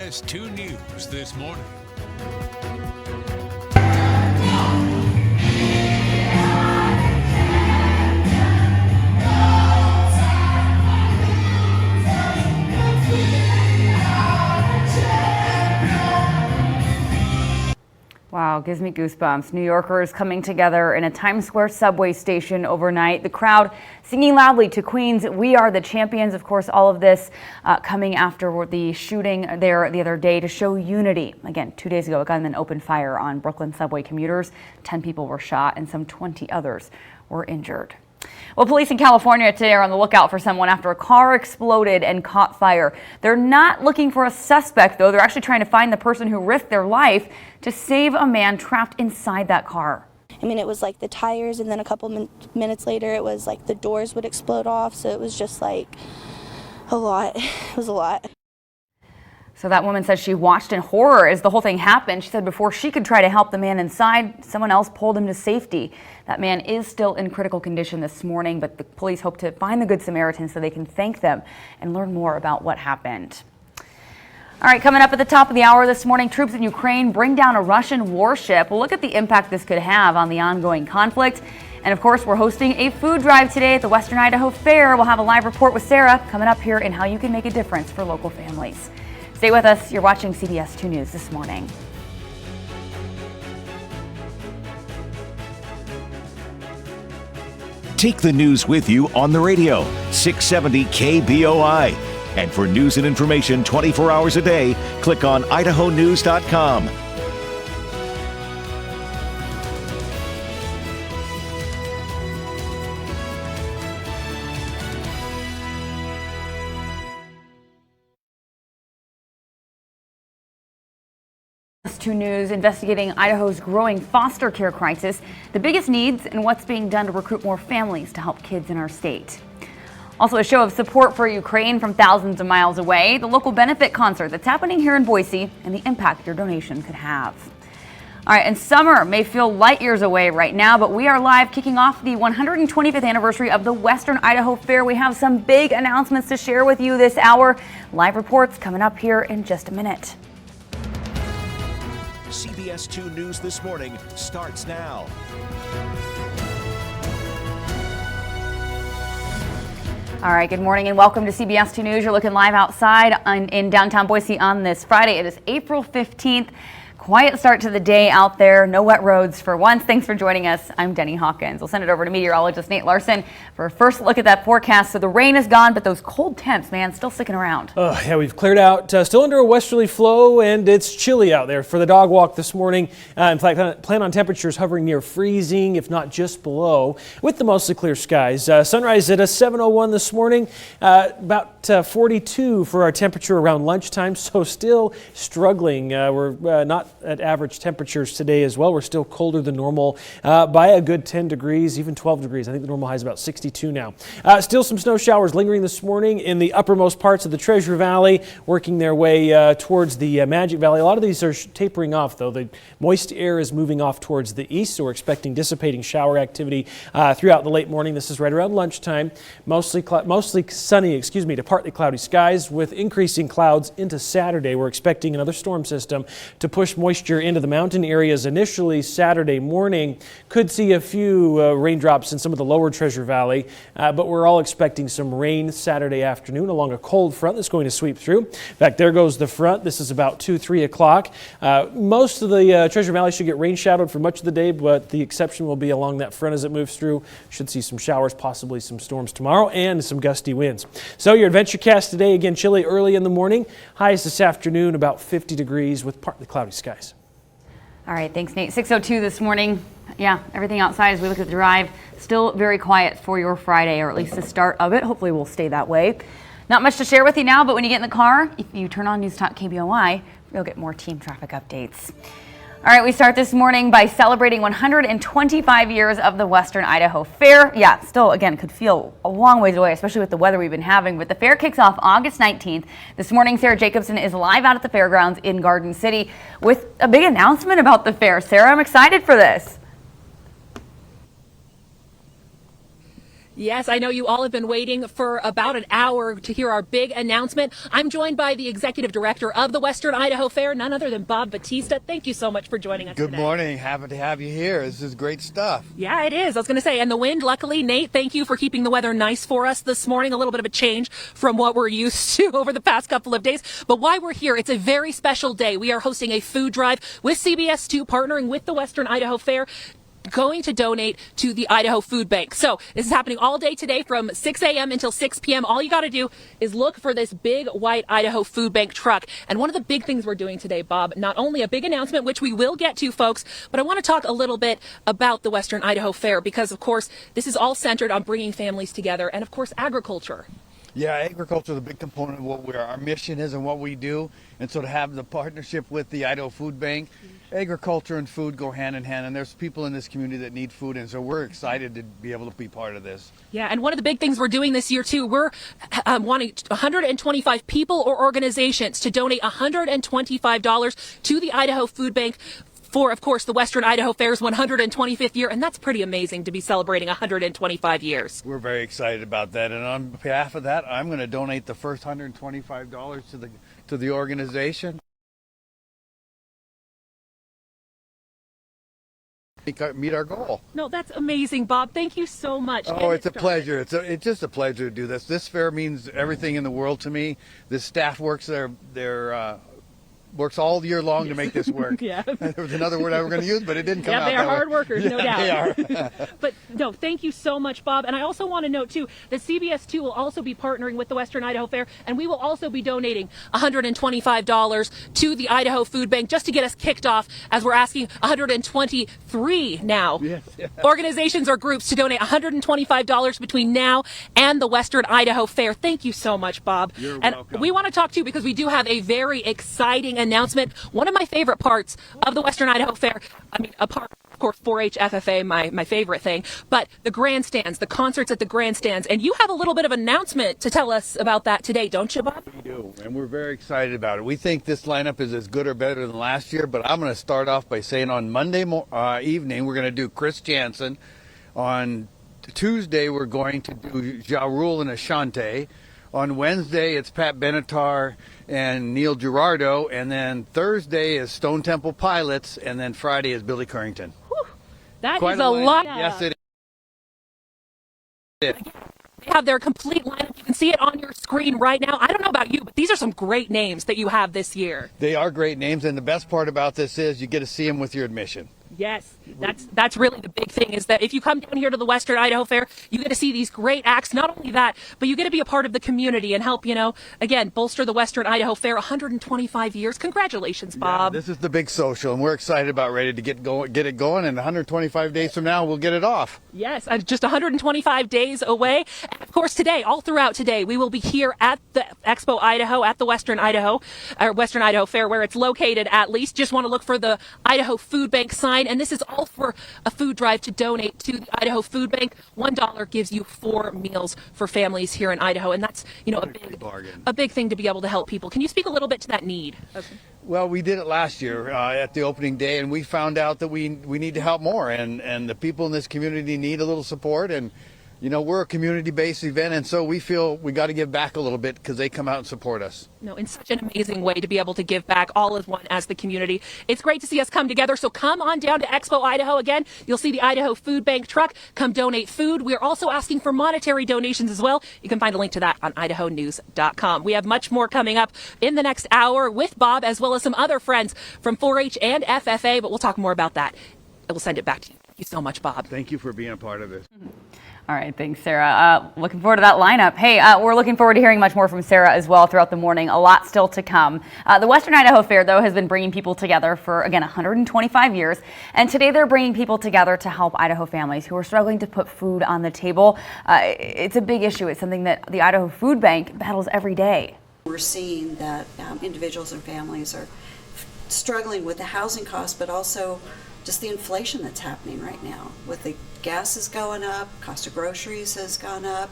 CBS 2 News this morning. Wow, gives me goosebumps. New Yorkers coming together in a Times Square subway station overnight. The crowd singing loudly to Queen's "We Are the Champions." Of course, all of this coming after the shooting there the other day to show unity. Again, 2 days ago, a gunman opened fire on Brooklyn subway commuters. 10 people were shot and some 20 others were injured. Well, police in California today are on the lookout for someone after a car exploded and caught fire. They're not looking for a suspect, though. They're actually trying to find the person who risked their life to save a man trapped inside that car. I mean, it was like the tires, and then a couple minutes later, it was like the doors would explode off. So it was just like a lot. It was a lot. So that woman says she watched in horror as the whole thing happened. She said before she could try to help the man inside, someone else pulled him to safety. That man is still in critical condition this morning, but the police hope to find the Good Samaritans so they can thank them and learn more about what happened. All right, coming up at the top of the hour this morning, troops in Ukraine bring down a Russian warship. We'll look at the impact this could have on the ongoing conflict. And of course, we're hosting a food drive today at the Western Idaho Fair. We'll have a live report with Sarah coming up here in how you can make a difference for local families. Stay with us. You're watching CBS 2 News this morning. Take the news with you on the radio, 670 KBOI. And for news and information 24 hours a day, click on idahonews.com. CBS 2 News investigating Idaho's growing foster care crisis, the biggest needs, and what's being done to recruit more families to help kids in our state. Also, a show of support for Ukraine from thousands of miles away, the local benefit concert that's happening here in Boise, and the impact your donation could have. All right, and summer may feel light years away right now, but we are live kicking off the 125th anniversary of the Western Idaho Fair. We have some big announcements to share with you this hour. Live reports coming up here in just a minute. CBS 2 News this morning starts now. All right, good morning and welcome to CBS 2 News. You're looking live outside in downtown Boise on this Friday. It is April 15th. Quiet start to the day out there. No wet roads for once. Thanks for joining us. I'm Denny Hawkins. We'll send it over to meteorologist Nate Larson for a first look at that forecast. So the rain is gone, but those cold temps, man, still sticking around. Yeah, we've cleared out. Still under a westerly flow, and it's chilly out there for the dog walk this morning. In fact, plan on temperatures hovering near freezing, if not just below, with the mostly clear skies. Sunrise at a 7:01 this morning, about 42 for our temperature around lunchtime, so still struggling. We're not at average temperatures today as well. We're still colder than normal by a good 10 degrees, even 12 degrees. I think the normal high is about 62 now. Still some snow showers lingering this morning in the uppermost parts of the Treasure Valley, working their way towards the Magic Valley. A lot of these are tapering off, though. The moist air is moving off towards the east, so we're expecting dissipating shower activity throughout the late morning. This is right around lunchtime. Mostly sunny, to partly cloudy skies with increasing clouds into Saturday. We're expecting another storm system to push moisture moisture into the mountain areas initially Saturday morning. Could see a few raindrops in some of the lower Treasure Valley, but we're all expecting some rain Saturday afternoon along a cold front that's going to sweep through. In fact, there goes the front. This is about 2-3 o'clock. Most of the Treasure Valley should get rain shadowed for much of the day, but the exception will be along that front as it moves through. Should see some showers, possibly some storms tomorrow, and some gusty winds. So your AdventureCast today, again, chilly early in the morning. Highs this afternoon, about 50 degrees with partly cloudy skies. All right, thanks, Nate. 6:02 this morning. Yeah, everything outside as we look at the drive, still very quiet for your Friday, or at least the start of it. Hopefully we'll stay that way. Not much to share with you now, but when you get in the car, if you turn on News Talk KBOI, you'll get more team traffic updates. All right, we start this morning by celebrating 125 years of the Western Idaho Fair. Yeah, still, again, could feel a long ways away, especially with the weather we've been having, but the fair kicks off August 19th. This morning, Sarah Jacobson is live out at the fairgrounds in Garden City with a big announcement about the fair. Sarah, I'm excited for this. Yes, I know you all have been waiting for about an hour to hear our big announcement. I'm joined by the executive director of the Western Idaho Fair, none other than Bob Batista. Thank you so much for joining us today. Good morning. Happy to have you here. This is great stuff. Yeah, it is. I was going to say, and the wind, luckily, Nate, thank you for keeping the weather nice for us this morning. A little bit of a change from what we're used to over the past couple of days. But why we're here, it's a very special day. We are hosting a food drive with CBS 2, partnering with the Western Idaho Fair, going to donate to the Idaho Food Bank. So this is happening all day today from 6 a.m. until 6 p.m. All you got to do is look for this big white Idaho Food Bank truck. And one of the big things we're doing today, Bob, not only a big announcement, which we will get to, folks, but I want to talk a little bit about the Western Idaho Fair because, of course, this is all centered on bringing families together and, of course, agriculture. Yeah, agriculture is a big component of what our mission is and what we do. And so to have the partnership with the Idaho Food Bank, agriculture and food go hand in hand. And there's people in this community that need food. And so we're excited to be able to be part of this. Yeah, and one of the big things we're doing this year, too, we're wanting 125 people or organizations to donate $125 to the Idaho Food Bank for, of course, the Western Idaho Fair's 125th year, and that's pretty amazing to be celebrating 125 years. We're very excited about that, and on behalf of that, I'm going to donate the first $125 to the organization. Meet our goal. No, that's amazing, Bob. Thank you so much. Oh, it's a pleasure. It's just a pleasure to do this. This fair means everything in the world to me. The staff works works all year long to make this work. Yeah. There was another word I was going to use, but it didn't come out that way. Yeah, they are hard workers, no doubt. They are. But no, thank you so much, Bob. And I also want to note, too, that CBS 2 will also be partnering with the Western Idaho Fair, and we will also be donating $125 to the Idaho Food Bank just to get us kicked off, as we're asking 123 now. Yes. Organizations or groups to donate $125 between now and the Western Idaho Fair. Thank you so much, Bob. You're and welcome. We want to talk, too, because we do have a very exciting announcement. One of my favorite parts of the Western Idaho Fair, I mean, apart, of course, 4-H FFA, my favorite thing, but the grandstands, the concerts at the grandstands, and you have a little bit of announcement to tell us about that today, don't you, Bob? We do, and we're very excited about it. We think this lineup is as good or better than last year, but I'm going to start off by saying on Monday evening, we're going to do Chris Jansen. On Tuesday, we're going to do Ja Rule and Ashante. On Wednesday, it's Pat Benatar and Neil Girardo. And then Thursday is Stone Temple Pilots. And then Friday is Billy Currington. Whew, that Quite is a lot. Yes, it is. They have their complete lineup. You can see it on your screen right now. I don't know about you, but these are some great names that you have this year. They are great names. And the best part about this is you get to see them with your admission. Yes, that's really the big thing, is that if you come down here to the Western Idaho Fair, you get to see these great acts. Not only that, but you get to be a part of the community and help, again, bolster the Western Idaho Fair. 125 years. Congratulations, Bob. Yeah, this is the big social, and we're excited about ready to get it going. And 125 days from now, we'll get it off. Yes, just 125 days away. And of course, today, all throughout today, we will be here at the Expo Idaho, at the Western Idaho Fair, where it's located at least. Just want to look for the Idaho Food Bank sign. And this is all for a food drive to donate to the Idaho Food Bank. $1 gives you 4 meals for families here in Idaho. And that's, a big thing to be able to help people. Can you speak a little bit to that need? Well, we did it last year at the opening day, and we found out that we need to help more. And the people in this community need a little support. And you know, we're a community-based event, and so we feel we got to give back a little bit because they come out and support us. No, in such an amazing way to be able to give back all as one as the community. It's great to see us come together. So come on down to Expo Idaho again. You'll see the Idaho Food Bank truck. Come donate food. We're also asking for monetary donations as well. You can find a link to that on idahonews.com. We have much more coming up in the next hour with Bob, as well as some other friends from 4-H and FFA, but we'll talk more about that. I will send it back to you. Thank you so much, Bob. Thank you for being a part of this. All right, thanks, Sarah. Looking forward to that lineup. Hey, we're looking forward to hearing much more from Sarah as well throughout the morning. A lot still to come. The Western Idaho Fair, though, has been bringing people together for, again, 125 years. And today they're bringing people together to help Idaho families who are struggling to put food on the table. It's a big issue. It's something that the Idaho Food Bank battles every day. We're seeing that individuals and families are struggling with the housing costs, but also just the inflation that's happening right now. With the gas is going up, cost of groceries has gone up.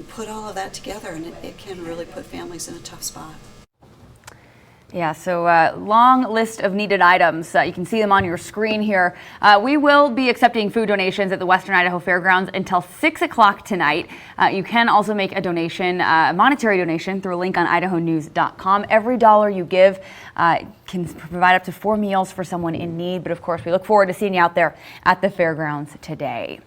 Put all of that together and it can really put families in a tough spot. Yeah, so long list of needed items. You can see them on your screen here. We will be accepting food donations at the Western Idaho Fairgrounds until 6 o'clock tonight. You can also make a donation, a monetary donation, through a link on idahonews.com. Every dollar you give can provide up to 4 meals for someone in need. But of course, we look forward to seeing you out there at the fairgrounds today.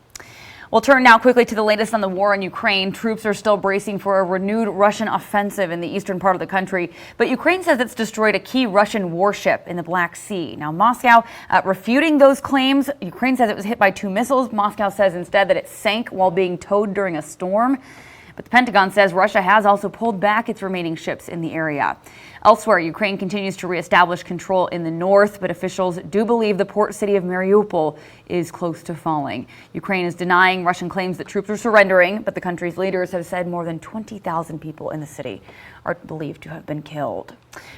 We'll turn now quickly to the latest on the war in Ukraine. Troops are still bracing for a renewed Russian offensive in the eastern part of the country, but Ukraine says it's destroyed a key Russian warship in the Black Sea. Now, Moscow refuting those claims. Ukraine says it was hit by 2 missiles. Moscow says instead that it sank while being towed during a storm. But the Pentagon says Russia has also pulled back its remaining ships in the area. Elsewhere, Ukraine continues to reestablish control in the north, but officials do believe the port city of Mariupol is close to falling. Ukraine is denying Russian claims that troops are surrendering, but the country's leaders have said more than 20,000 people in the city are believed to have been killed.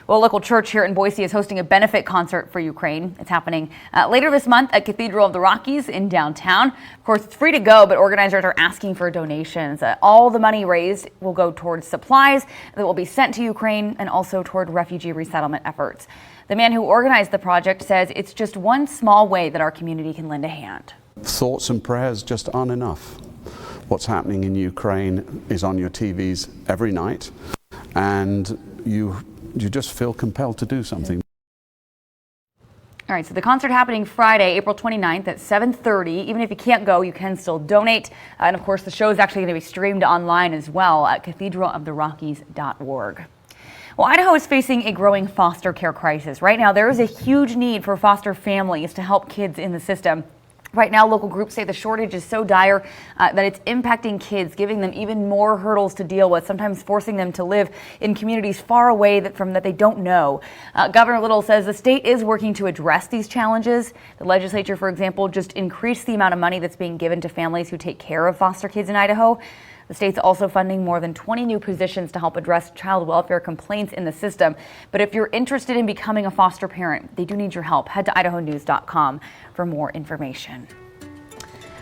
Well, a local church here in Boise is hosting a benefit concert for Ukraine. It's happening later this month at Cathedral of the Rockies in downtown. Of course, it's free to go, but organizers are asking for donations. All the money raised will go towards supplies that will be sent to Ukraine and also toward refugee resettlement efforts. The man who organized the project says it's just one small way that our community can lend a hand. Thoughts and prayers just aren't enough. What's happening in Ukraine is on your TVs every night, and you just feel compelled to do something. All right, so the concert happening Friday, April 29th at 7:30. Even if you can't go, you can still donate. And of course, the show is actually going to be streamed online as well at cathedraloftherockies.org. Well, Idaho is facing a growing foster care crisis. Right now, there is a huge need for foster families to help kids in the system. Right now, local groups say the shortage is so dire that it's impacting kids, giving them even more hurdles to deal with, sometimes forcing them to live in communities far away from that they don't know. Governor Little says the state is working to address these challenges. The legislature, for example, just increased the amount of money that's being given to families who take care of foster kids in Idaho. The state's also funding more than 20 new positions to help address child welfare complaints in the system. But if you're interested in becoming a foster parent, they do need your help. Head to idahonews.com for more information.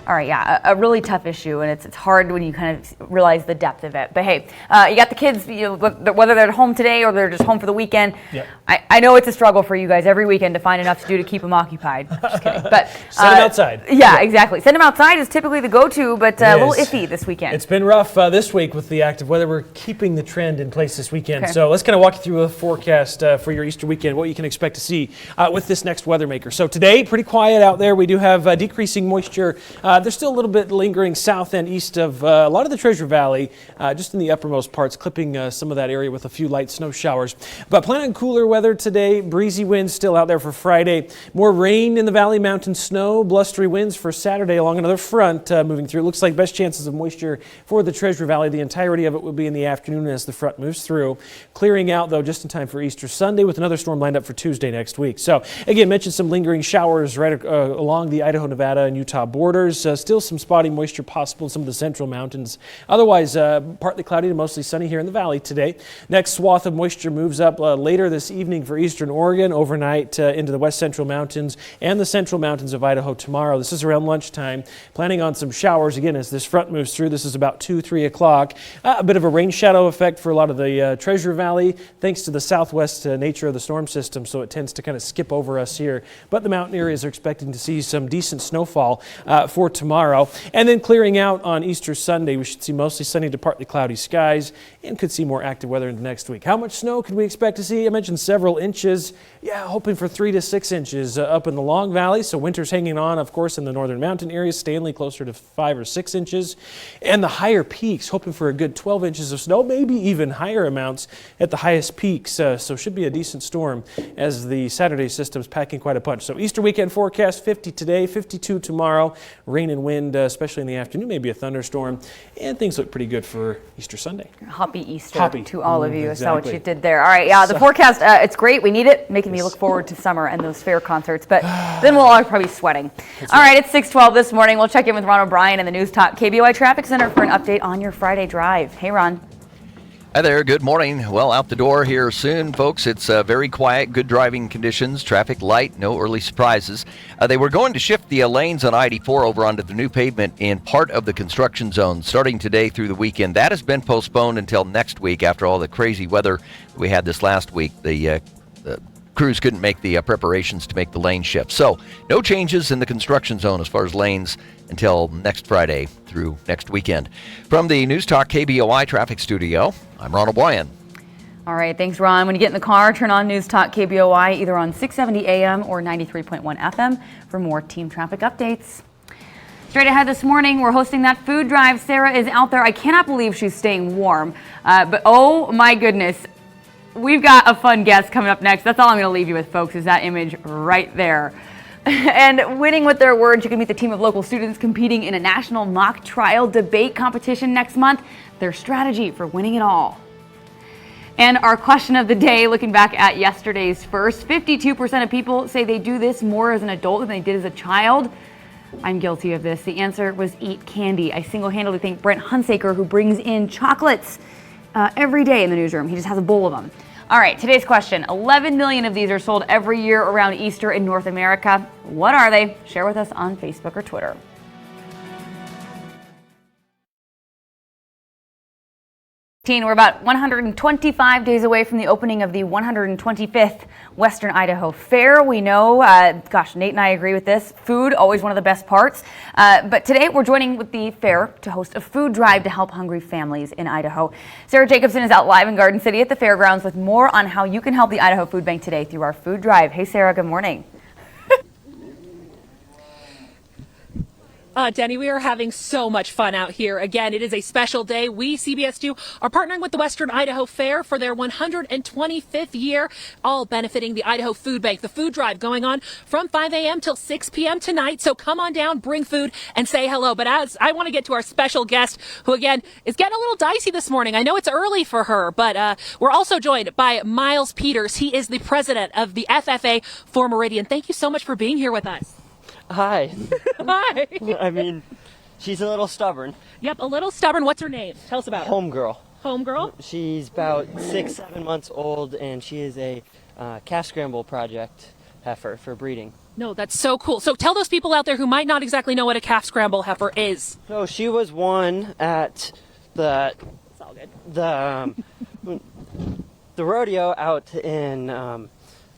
All right, yeah, a really tough issue, and it's hard when you kind of realize the depth of it. But hey, you got the kids, whether they're at home today or they're just home for the weekend. Yep. I know it's a struggle for you guys every weekend to find enough to do to keep them occupied. Just kidding. But send them outside. Yeah, exactly. Send them outside is typically the go-to, but a little iffy this weekend. It's been rough this week with the active weather. We're keeping the trend in place this weekend. Okay. So let's kind of walk you through a forecast for your Easter weekend, what you can expect to see with this next weather maker. So today, pretty quiet out there. We do have decreasing moisture. There's still a little bit lingering south and east of a lot of the Treasure Valley, just in the uppermost parts, clipping some of that area with a few light snow showers. But plan on cooler weather today. Breezy winds still out there for Friday. More rain in the valley, mountain snow, blustery winds for Saturday along another front moving through. It looks like best chances of moisture for the Treasure Valley. The entirety of it will be in the afternoon as the front moves through. Clearing out, though, just in time for Easter Sunday with another storm lined up for Tuesday next week. So, again, mentioned some lingering showers right along the Idaho, Nevada, and Utah borders. Still some spotty moisture possible in some of the central mountains. Otherwise, partly cloudy to mostly sunny here in the valley today. Next swath of moisture moves up later this evening for eastern Oregon, overnight into the west central mountains and the central mountains of Idaho tomorrow. This is around lunchtime. Planning on some showers again as this front moves through. This is about 2-3 o'clock. A bit of a rain shadow effect for a lot of the Treasure Valley thanks to the southwest nature of the storm system, so it tends to kind of skip over us here. But the mountain areas are expecting to see some decent snowfall for tomorrow. And then clearing out on Easter Sunday, we should see mostly sunny to partly cloudy skies and could see more active weather into next week. How much snow could we expect to see? I mentioned several inches. Yeah, hoping for 3 to 6 inches up in the Long Valley. So winter's hanging on, of course, in the northern mountain areas. Stanley closer to 5 or 6 inches. And the higher peaks, hoping for a good 12 inches of snow, maybe even higher amounts at the highest peaks. So should be a decent storm as the Saturday system's packing quite a punch. So Easter weekend forecast, 50 today, 52 tomorrow. Rain and wind, especially in the afternoon, maybe a thunderstorm. And things look pretty good for Easter Sunday. Happy Easter Happy. to all of you. I saw what Exactly. you did there. All right, yeah, the forecast, it's great. We need it, making me look forward to summer and those fair concerts. But then we'll all probably be sweating. All right, it's 6:12 this morning. We'll check in with Ron O'Brien in the News Talk KBOI Traffic Center for an update on your Friday drive. Hey, Ron. Hi there, good morning. Well, out the door here soon, folks. It's very quiet, good driving conditions, traffic light, no early surprises. They were going to shift the lanes on I-84 over onto the new pavement in part of the construction zone starting today through the weekend. That has been postponed until next week after all the crazy weather we had this last week. The crews couldn't make the preparations to make the lane shift. So no changes in the construction zone as far as lanes until next Friday through next weekend. From the News Talk KBOI Traffic Studio, I'm Ron O'Brien. All right, thanks, Ron. When you get in the car, turn on News Talk KBOI either on 670 AM or 93.1 FM for more team traffic updates. Straight ahead this morning, we're hosting that food drive. Sarah is out there. I cannot believe she's staying warm, but oh my goodness. We've got a fun guest coming up next. That's all I'm going to leave you with, folks, is that image right there. And winning with their words, you can meet the team of local students competing in a national mock trial debate competition next month. Their strategy for winning it all. And our question of the day, looking back at yesterday's first, 52% of people say they do this more as an adult than they did as a child. I'm guilty of this. The answer was eat candy. I single-handedly think Brent Hunsaker, who brings in chocolates every day in the newsroom. He just has a bowl of them. All right, today's question. 11 million of these are sold every year around Easter in North America. What are they? Share with us on Facebook or Twitter. We're about 125 days away from the opening of the 125th Western Idaho Fair. We know, Nate and I agree with this, food, always one of the best parts. But today we're joining with the fair to host a food drive to help hungry families in Idaho. Sarah Jacobson is out live in Garden City at the fairgrounds with more on how you can help the Idaho Food Bank today through our food drive. Hey, Sarah, good morning. Denny, we are having so much fun out here. Again, it is a special day. We, CBS 2, are partnering with the Western Idaho Fair for their 125th year, all benefiting the Idaho Food Bank. The food drive going on from 5 a.m. till 6 p.m. tonight. So come on down, bring food, and say hello. But as I want to get to our special guest, who, again, is getting a little dicey this morning. I know it's early for her, but we're also joined by Miles Peters. He is the president of the FFA for Meridian. Thank you so much for being here with us. Hi. Hi. I mean, she's a little stubborn. Yep, a little stubborn. What's her name? Tell us about her. Homegirl. Homegirl? She's about 6-7 months old, and she is a calf scramble project heifer for breeding. No, that's so cool. So tell those people out there who might not exactly know what a calf scramble heifer is. So she was won at the It's all good. the rodeo out in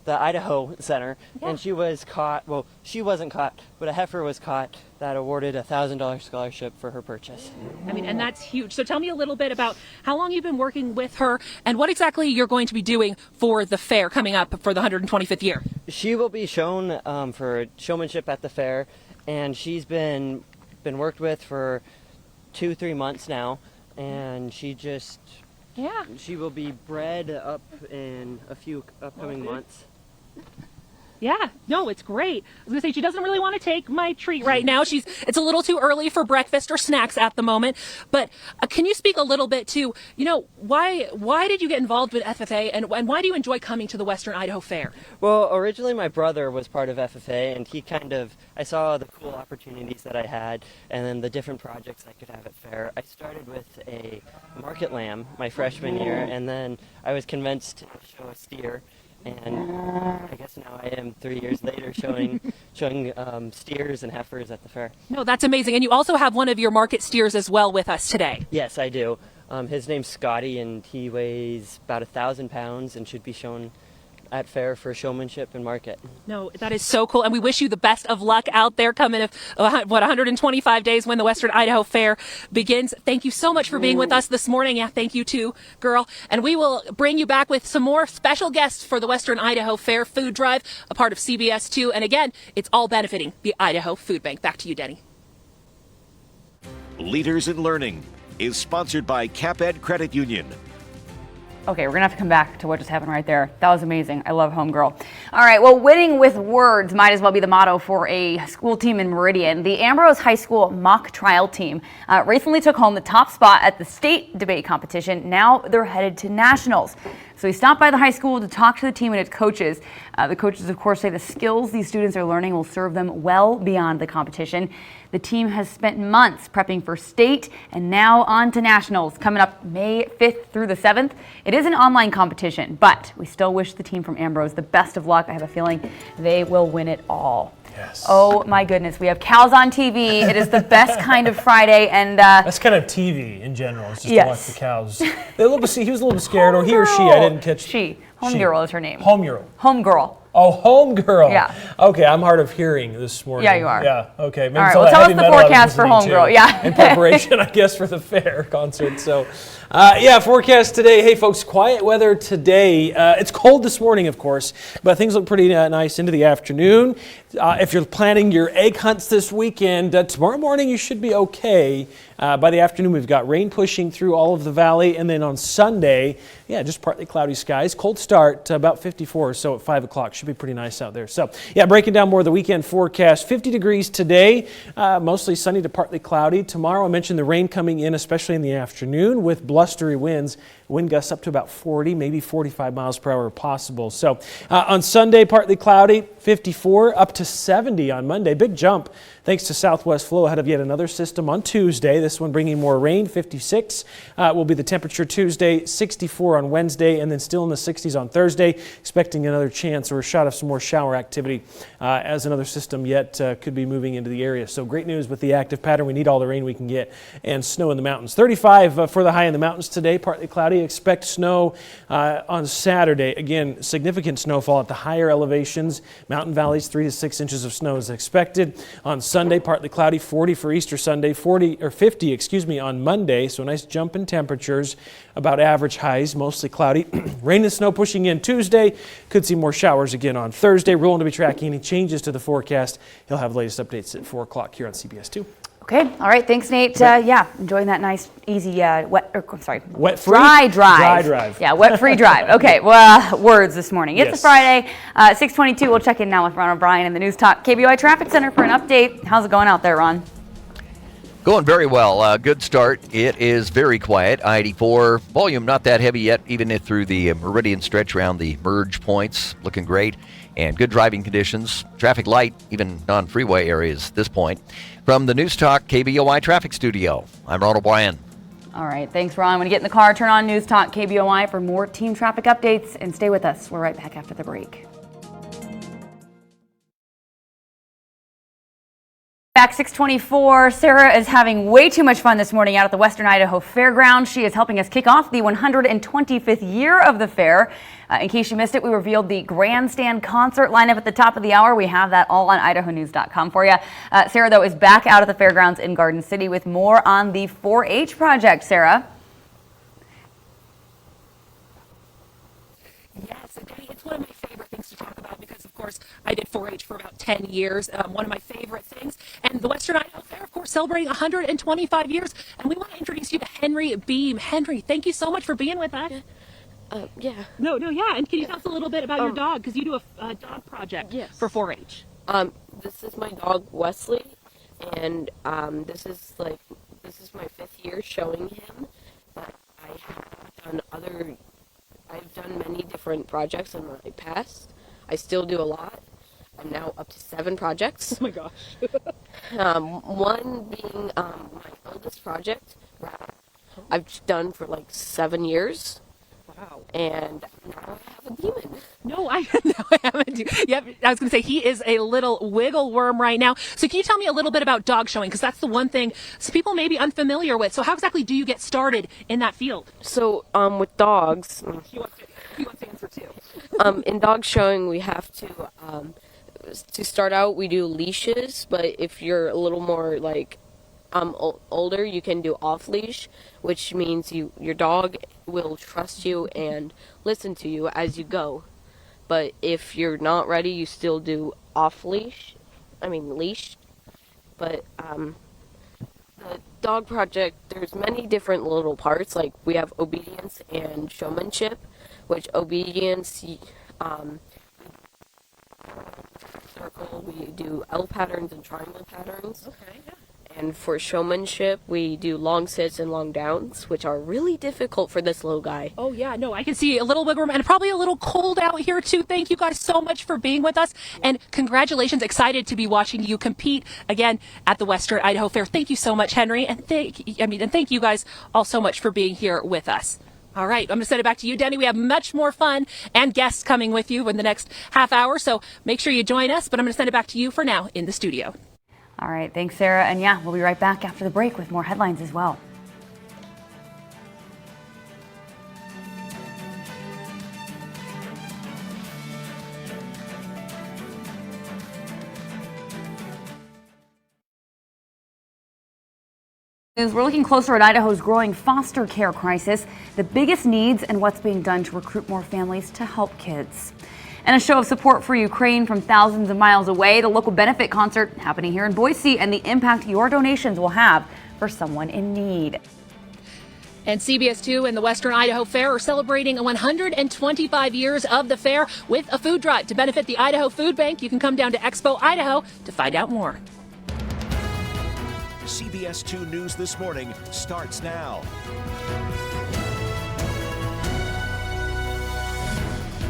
the Idaho Center, and she was caught. Well, she wasn't caught, but a heifer was caught that awarded a $1,000 scholarship for her purchase. I mean, and that's huge. So tell me a little bit about how long you've been working with her and what exactly you're going to be doing for the fair coming up for the 125th year. She will be shown for showmanship at the fair, and she's been worked with for 2-3 months now, and she will be bred up in a few upcoming months. Yeah, no, it's great. I was going to say, she doesn't really want to take my treat right now. It's a little too early for breakfast or snacks at the moment. But can you speak a little bit to, why did you get involved with FFA and why do you enjoy coming to the Western Idaho Fair? Well, originally my brother was part of FFA, and I saw the cool opportunities that I had and then the different projects I could have at fair. I started with a market lamb my freshman year, and then I was convinced to show a steer. And I guess now I am 3 years later showing steers and heifers at the fair. No, that's amazing. And you also have one of your market steers as well with us today. Yes, I do. His name's Scotty, and he weighs about 1,000 pounds and should be shown at fair for showmanship and market. No, that is so cool. And we wish you the best of luck out there coming, 125 days when the Western Idaho Fair begins. Thank you so much for being with us this morning. Yeah, thank you too, girl. And we will bring you back with some more special guests for the Western Idaho Fair Food Drive, a part of CBS 2. And again, it's all benefiting the Idaho Food Bank. Back to you, Denny. Leaders in Learning is sponsored by CapEd Credit Union. Okay, we're gonna have to come back to what just happened right there. That was amazing. I love Homegirl. All right, well, winning with words might as well be the motto for a school team in Meridian. The Ambrose High School mock trial team recently took home the top spot at the state debate competition. Now they're headed to nationals. So we stopped by the high school to talk to the team and its coaches. The coaches, of course, say the skills these students are learning will serve them well beyond the competition. The team has spent months prepping for state and now on to nationals coming up May 5th through the 7th. It is an online competition, but we still wish the team from Ambrose the best of luck. I have a feeling they will win it all. Yes. Oh my goodness, we have cows on TV. It is the best kind of Friday, and that's kind of TV in general. It's just to watch the cows. He was a little bit scared, or he or she. I didn't catch. She. Homegirl is her name. Homegirl. Homegirl. Oh, Homegirl. Yeah. Okay, I'm hard of hearing this morning. Yeah, you are. Yeah. Okay. Maybe all right. some Well, of that tell us heavy the metal I was forecast for listening Homegirl. to Yeah. In preparation, I guess, for the fair concert. So, forecast today. Hey, folks, quiet weather today. It's cold this morning, of course, but things look pretty nice into the afternoon. If you're planning your egg hunts this weekend, tomorrow morning you should be okay. By the afternoon, we've got rain pushing through all of the valley, and then on Sunday, just partly cloudy skies. Cold start, about 54 or so at 5 o'clock. Should be pretty nice out there. So, breaking down more of the weekend forecast. 50 degrees today, mostly sunny to partly cloudy. Tomorrow, I mentioned the rain coming in, especially in the afternoon, with blustery winds. Wind gusts up to about 40, maybe 45 miles per hour possible. So, on Sunday, partly cloudy, 54, up to 70 on Monday. Big jump thanks to southwest flow ahead of yet another system on Tuesday. This one bringing more rain. 56 will be the temperature Tuesday, 64 on Wednesday, and then still in the 60s on Thursday. Expecting another chance or a shot of some more shower activity as another system yet could be moving into the area. So great news with the active pattern. We need all the rain we can get and snow in the mountains. 35 for the high in the mountains today, partly cloudy. Expect snow on Saturday. Again, significant snowfall at the higher elevations. Mountain valleys, 3 to 6 inches of snow is expected. On Sunday, partly cloudy, 40 for Easter Sunday, 50 on Monday. So a nice jump in temperatures, about average highs, mostly cloudy. Rain and snow pushing in Tuesday. Could see more showers again on Thursday. Rolling to be tracking any changes to the forecast. He'll have the latest updates at 4 o'clock here on CBS 2. Okay. All right. Thanks, Nate. Enjoying that nice, easy, wet-free? Dry drive. Dry drive. Yeah, wet-free drive. Okay. Well, words this morning. It's a Friday, 6:22. We'll check in now with Ron O'Brien in the News Talk KBOI Traffic Center for an update. How's it going out there, Ron? Going very well. Good start. It is very quiet. I-84 volume not that heavy yet, even through the Meridian stretch around the merge points. Looking great. And good driving conditions. Traffic light, even non-freeway areas at this point. From the News Talk KBOI Traffic Studio, I'm Ron O'Brien. All right. Thanks, Ron. When you get in the car, turn on News Talk KBOI for more team traffic updates and stay with us. We're right back after the break. Back 6:24. Sarah is having way too much fun this morning out at the Western Idaho Fairgrounds. She is helping us kick off the 125th year of the fair. In case you missed it, we revealed the grandstand concert lineup at the top of the hour. We have that all on idahonews.com for you. Sarah, though, is back out at the fairgrounds in Garden City with more on the 4-H project. Sarah? Yes, it's one of my favorite things to talk about because, of course, I did 4-H for about 10 years. One of my favorite things. And the Western Idaho Fair, of course, celebrating 125 years. And we want to introduce you to Henry Beam. Henry, thank you so much for being with us. Yeah. And can you tell us a little bit about your dog? Because you do a dog project for 4-H. This is my dog, Wesley. And this is my 5th year showing him. But I've done many different projects in my past. I still do a lot. I'm now up to 7 projects. Oh my gosh. One being my oldest project I've done for like 7 years. Wow. And now I have a demon. No, I haven't. Yep, I was going to say he is a little wiggle worm right now. So can you tell me a little bit about dog showing? Because that's the one thing some people may be unfamiliar with. So how exactly do you get started in that field? So with dogs, He wants to answer too. In dog showing, we have to start out, we do leashes, but if you're a little more like older, you can do off leash, which means your dog will trust you and listen to you as you go. But if you're not ready, you still do leash. But the dog project, there's many different little parts. Like we have obedience and showmanship, which obedience, circle, we do L patterns and triangle patterns. Okay, yeah. And for showmanship, we do long sits and long downs, which are really difficult for this little guy. Oh, yeah, no, I can see a little wiggle room and probably a little cold out here, too. Thank you guys so much for being with us. And congratulations. Excited to be watching you compete again at the Western Idaho Fair. Thank you so much, Henry. And thank you guys all so much for being here with us. All right, I'm going to send it back to you, Denny. We have much more fun and guests coming with you in the next half hour, so make sure you join us. But I'm going to send it back to you for now in the studio. All right, thanks, Sarah. And yeah, we'll be right back after the break with more headlines as well. We're looking closer at Idaho's growing foster care crisis, the biggest needs, and what's being done to recruit more families to help kids. And a show of support for Ukraine from thousands of miles away, the local benefit concert happening here in Boise, and the impact your donations will have for someone in need. And CBS 2 and the Western Idaho Fair are celebrating 125 years of the fair with a food drive to benefit the Idaho Food Bank. You can come down to Expo Idaho to find out more. CBS 2 News This Morning starts now.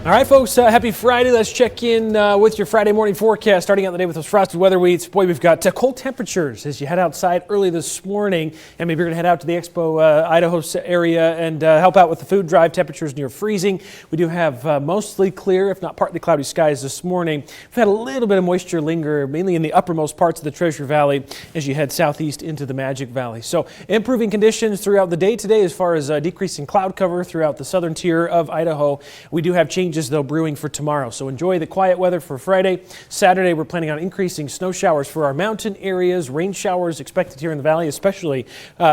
All right, folks, happy Friday. Let's check in with your Friday morning forecast. Starting out the day with those frosted weather weeds. Boy, we've got cold temperatures as you head outside early this morning. And maybe you're going to head out to the Expo Idaho area and help out with the food drive. Temperatures near freezing. We do have mostly clear, if not partly cloudy skies this morning. We've had a little bit of moisture linger, mainly in the uppermost parts of the Treasure Valley as you head southeast into the Magic Valley. So improving conditions throughout the day today as far as decreasing cloud cover throughout the southern tier of Idaho. We do have changes though brewing for tomorrow, so enjoy the quiet weather for Friday. Saturday, we're planning on increasing snow showers for our mountain areas. Rain showers expected here in the valley, especially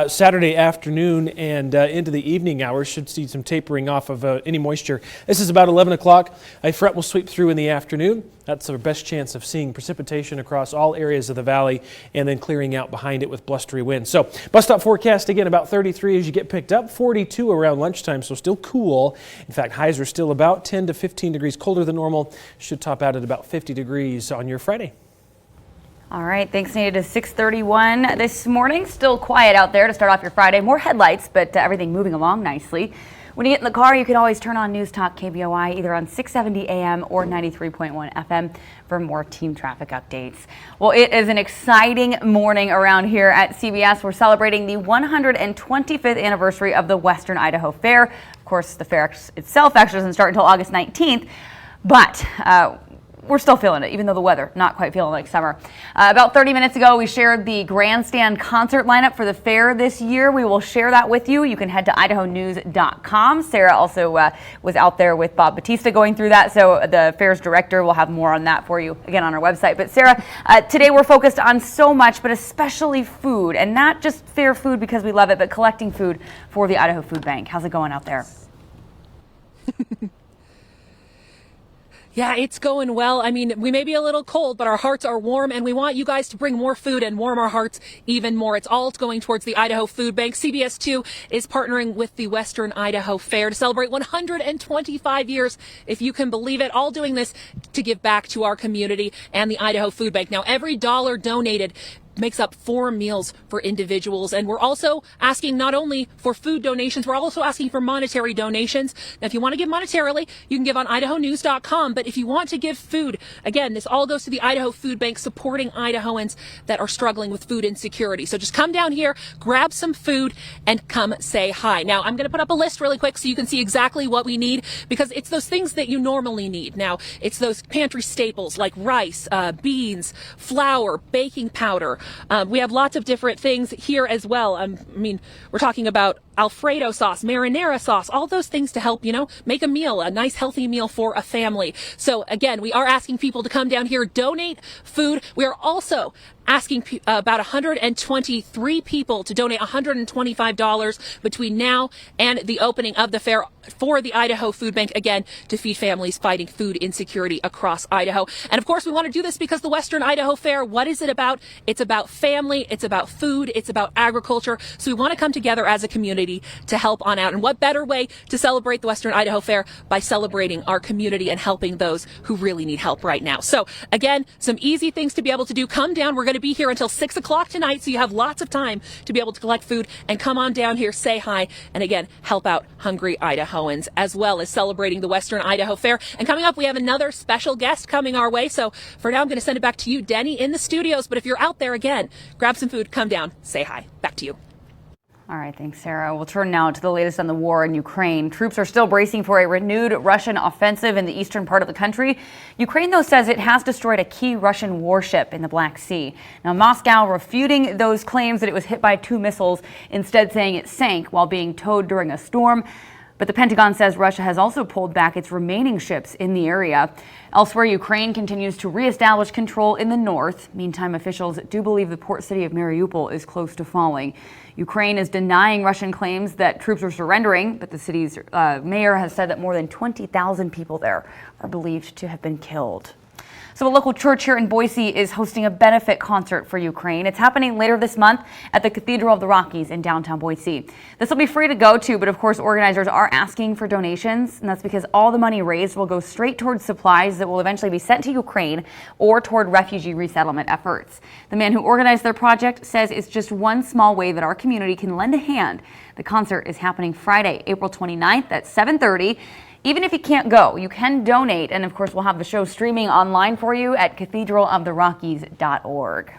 Saturday afternoon and into the evening hours. Should see some tapering off of any moisture. This is about 11 o'clock. A front will sweep through in the afternoon. That's our best chance of seeing precipitation across all areas of the valley and then clearing out behind it with blustery winds. So bus stop forecast again about 33 as you get picked up, 42 around lunchtime, so still cool. In fact, highs are still about 10 to 15 degrees colder than normal. Should top out at about 50 degrees on your Friday. All right, thanks, Nate. It is 6:31 this morning. Still quiet out there to start off your Friday. More headlights, but everything moving along nicely. When you get in the car, you can always turn on News Talk KBOI either on 670 AM or 93.1 FM for more team traffic updates. Well, it is an exciting morning around here at CBS. We're celebrating the 125th anniversary of the Western Idaho Fair. Of course, the fair itself actually doesn't start until August 19th, but we're still feeling it, even though the weather not quite feeling like summer. About 30 minutes ago, we shared the grandstand concert lineup for the fair this year. We will share that with you. You can head to idahonews.com. Sarah also was out there with Bob Batista going through that, so the fair's director will have more on that for you, again, on our website. But Sarah, today we're focused on so much, but especially food, and not just fair food because we love it, but collecting food for the Idaho Food Bank. How's it going out there? Yeah, it's going well. I mean, we may be a little cold, but our hearts are warm, and we want you guys to bring more food and warm our hearts even more. It's all going towards the Idaho Food Bank. CBS 2 is partnering with the Western Idaho Fair to celebrate 125 years, if you can believe it, all doing this to give back to our community and the Idaho Food Bank. Now, every dollar donated makes up 4 meals for individuals. And we're also asking not only for food donations, we're also asking for monetary donations. Now, if you want to give monetarily, you can give on idahonews.com. But if you want to give food, again, this all goes to the Idaho Food Bank, supporting Idahoans that are struggling with food insecurity. So just come down here, grab some food, and come say hi. Now, I'm going to put up a list really quick so you can see exactly what we need, because it's those things that you normally need. Now, it's those pantry staples like rice, beans, flour, baking powder, We have lots of different things here as well. I mean, we're talking about Alfredo sauce, marinara sauce, all those things to help, make a meal, a nice healthy meal for a family. So again, we are asking people to come down here, donate food. We are also asking about 123 people to donate $125 between now and the opening of the fair for the Idaho Food Bank, again, to feed families fighting food insecurity across Idaho. And of course, we want to do this because the Western Idaho Fair, what is it about? It's about family, it's about food, it's about agriculture. So we want to come together as a community to help on out. And what better way to celebrate the Western Idaho Fair by celebrating our community and helping those who really need help right now. So again, some easy things to be able to do. Come down. We're going to be here until 6 o'clock tonight, so you have lots of time to be able to collect food and come on down here, say hi, and again, help out hungry Idahoans, as well as celebrating the Western Idaho Fair. And coming up, we have another special guest coming our way. So for now, I'm going to send it back to you, Denny, in the studios. But if you're out there, again, grab some food, come down, say hi. Back to you. All right, thanks, Sarah. We'll turn now to the latest on the war in Ukraine. Troops are still bracing for a renewed Russian offensive in the eastern part of the country. Ukraine, though, says it has destroyed a key Russian warship in the Black Sea. Now, Moscow refuting those claims that it was hit by 2 missiles, instead saying it sank while being towed during a storm. But the Pentagon says Russia has also pulled back its remaining ships in the area. Elsewhere, Ukraine continues to reestablish control in the north. Meantime, officials do believe the port city of Mariupol is close to falling. Ukraine is denying Russian claims that troops are surrendering, but the city's mayor has said that more than 20,000 people there are believed to have been killed. So a local church here in Boise is hosting a benefit concert for Ukraine. It's happening later this month at the Cathedral of the Rockies in downtown Boise. This will be free to go to, but of course organizers are asking for donations, and that's because all the money raised will go straight towards supplies that will eventually be sent to Ukraine or toward refugee resettlement efforts. The man who organized their project says it's just one small way that our community can lend a hand. The concert is happening Friday, April 29th at 7:30. Even if you can't go, you can donate. And of course, we'll have the show streaming online for you at cathedraloftherockies.org.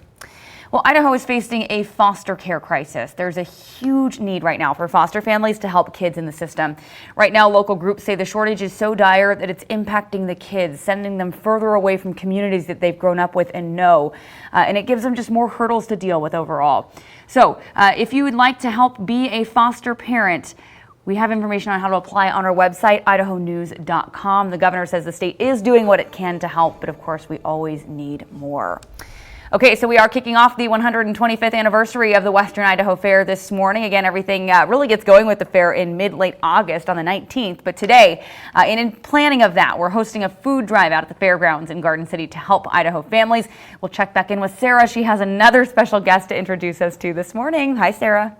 Well, Idaho is facing a foster care crisis. There's a huge need right now for foster families to help kids in the system. Right now, local groups say the shortage is so dire that it's impacting the kids, sending them further away from communities that they've grown up with and know. And it gives them just more hurdles to deal with overall. So if you would like to help be a foster parent, we have information on how to apply on our website, idahonews.com. The governor says the state is doing what it can to help, but of course we always need more. Okay, so we are kicking off the 125th anniversary of the Western Idaho Fair this morning. Again, everything really gets going with the fair in mid-late August on the 19th. But today, in planning of that, we're hosting a food drive out at the fairgrounds in Garden City to help Idaho families. We'll check back in with Sarah. She has another special guest to introduce us to this morning. Hi, Sarah.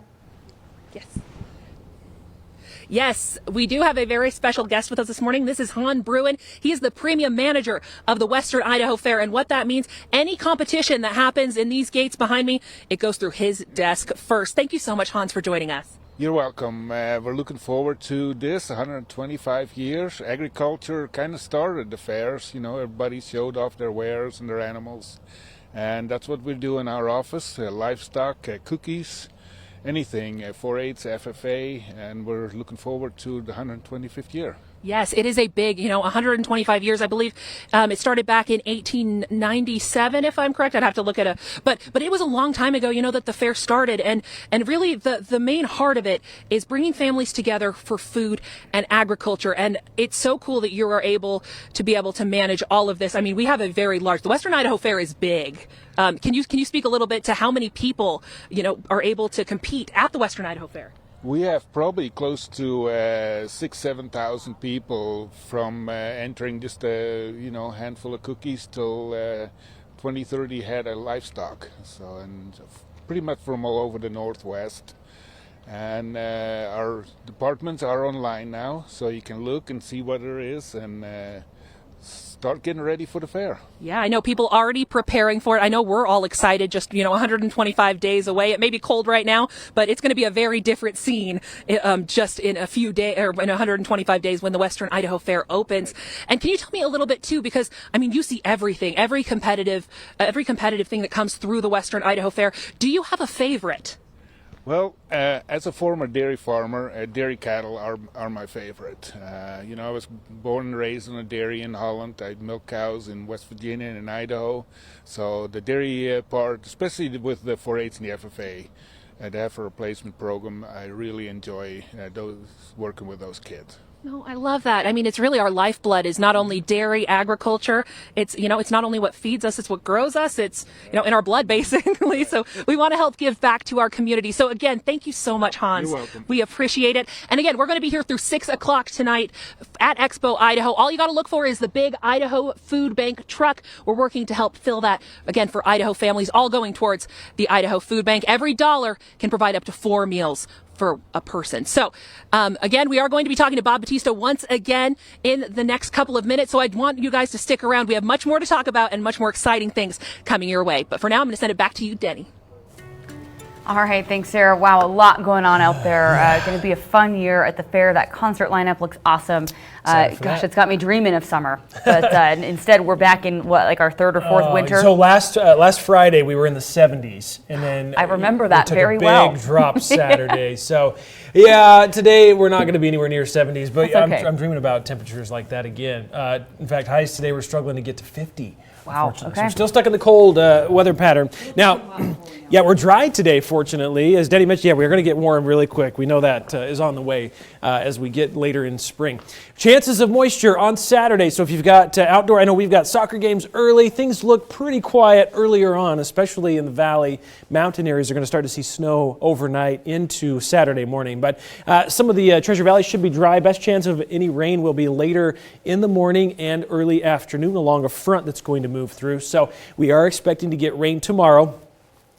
Yes, we do have a very special guest with us this morning. This is Han Bruin. He is the premium manager of the Western Idaho Fair. And what that means, any competition that happens in these gates behind me, it goes through his desk first. Thank you so much, Hans, for joining us. You're welcome. We're looking forward to this 125 years. Agriculture kind of started the fairs. Everybody showed off their wares and their animals. And that's what we do in our office, livestock, cookies, anything, 4-H, FFA, and we're looking forward to the 125th year. Yes, it is a big, 125 years, I believe. It started back in 1897, if I'm correct. I'd have to look at but it was a long time ago, that the fair started. And really the main heart of it is bringing families together for food and agriculture. And it's so cool that you are able to manage all of this. I mean, we have a very large, the Western Idaho Fair is big. Can you speak a little bit to how many people, are able to compete at the Western Idaho Fair? We have probably close to 6,000-7,000 people from entering just a handful of cookies till 20-30 head of livestock. So, and pretty much from all over the Northwest. And our departments are online now, so you can look and see what there is and start getting ready for the fair. Yeah, I know people already preparing for it. I know we're all excited, just, 125 days away. It may be cold right now, but it's going to be a very different scene just in a few days, or in 125 days when the Western Idaho Fair opens. And can you tell me a little bit too, because you see everything, every competitive thing that comes through the Western Idaho Fair. Do you have a favorite? Well, as a former dairy farmer, dairy cattle are my favorite. I was born and raised on a dairy in Holland. I milk cows in West Virginia and in Idaho. So the dairy part, especially with the 4-H and the FFA, the heifer replacement program, I really enjoy working with those kids. No, I love that. I mean, it's really our lifeblood is not only dairy agriculture. It's, it's not only what feeds us, it's what grows us. It's, in our blood, basically. So we want to help give back to our community. So again, thank you so much, Hans. You're welcome. We appreciate it. And again, we're going to be here through 6 o'clock tonight at Expo Idaho. All you got to look for is the big Idaho Food Bank truck. We're working to help fill that, again, for Idaho families, all going towards the Idaho Food Bank. Every dollar can provide up to 4 meals for a person. So, again, we are going to be talking to Bob Batista once again in the next couple of minutes. So I want you guys to stick around. We have much more to talk about and much more exciting things coming your way. But for now, I'm going to send it back to you, Denny. All right, thanks, Sarah. Wow, a lot going on out there. Going to be a fun year at the fair. That concert lineup looks awesome. Gosh, it's got me dreaming of summer. But instead, we're back in our third or fourth winter. So last Friday we were in the 70s, and then I remember that very well. well. Big drop Saturday. So yeah, today we're not going to be anywhere near 70s, but That's okay. I'm dreaming about temperatures like that again. In fact, highs today we're struggling to get to 50. Wow. Okay. Okay. So we're still stuck in the cold weather pattern. Now, yeah, we're dry today, fortunately. As Denny mentioned, we're going to get warm really quick. We know that is on the way as we get later in spring. Chances of moisture on Saturday. So if you've got outdoor, I know we've got soccer games early. Things look pretty quiet earlier on, especially in the valley. Mountain areas are going to start to see snow overnight into Saturday morning. But some of the Treasure Valley should be dry. Best chance of any rain will be later in the morning and early afternoon along a front that's going to move through. So we are expecting to get rain tomorrow.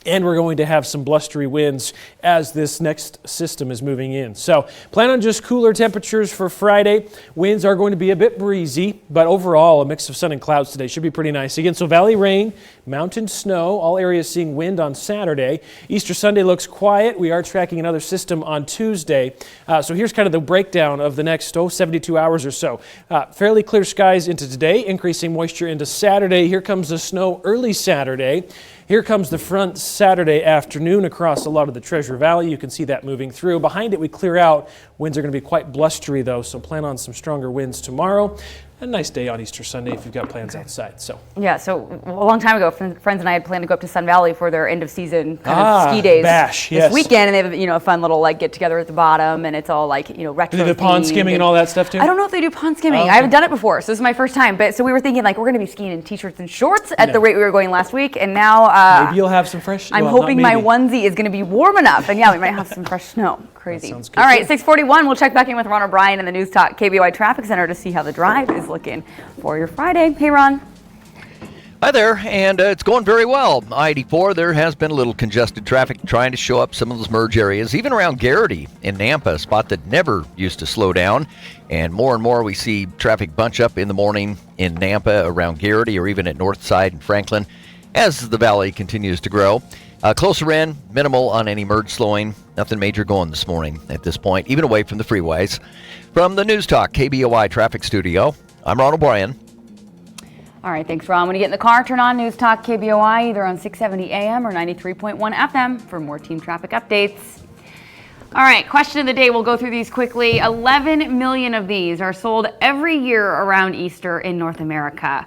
And we're going to have some blustery winds as this next system is moving in. So plan on just cooler temperatures for Friday. Winds are going to be a bit breezy, but overall a mix of sun and clouds today should be pretty nice. Again, so valley rain, mountain snow, all areas seeing wind on Saturday. Easter Sunday looks quiet. We are tracking another system on Tuesday. So here's kind of the breakdown of the next 72 hours or so. Fairly clear skies into today, increasing moisture into Saturday. Here comes the snow early Saturday. Here comes the front Saturday afternoon across a lot of the Treasure Valley. You can see that moving through. Behind it, we clear out. Winds are going to be quite blustery, though, so plan on some stronger winds tomorrow. A nice day on Easter Sunday if you've got plans outside. So yeah, so a long time ago, friends and I had planned to go up to Sun Valley for their end of season kind of ski days bash, this weekend, and they have a fun little get together at the bottom, and it's all retro. Do they do pond skimming and all that stuff too? I don't know if they do pond skimming. Okay. I haven't done it before, so this is my first time. But so we were thinking we're going to be skiing in t-shirts and shorts at the rate we were going last week, and now maybe you'll have some fresh. I'm hoping my onesie is going to be warm enough, and we might have some fresh snow. Crazy. Sounds good. All right, 6:41. We'll check back in with Ron O'Brien in the News Talk KBOI Traffic Center to see how the drive is looking for your Friday. Hey, Ron. Hi there, and it's going very well. I-84, there has been a little congested traffic trying to show up some of those merge areas, even around Garrity in Nampa, a spot that never used to slow down. And more we see traffic bunch up in the morning in Nampa, around Garrity, or even at Northside and Franklin as the valley continues to grow. Closer in, minimal on any merge slowing. Nothing major going this morning at this point, even away from the freeways. From the News Talk KBOI Traffic Studio, I'm Ron O'Brien. All right, thanks, Ron. When you get in the car, turn on News Talk KBOI, either on 670 AM or 93.1 FM for more team traffic updates. All right, question of the day. We'll go through these quickly. 11 million of these are sold every year around Easter in North America.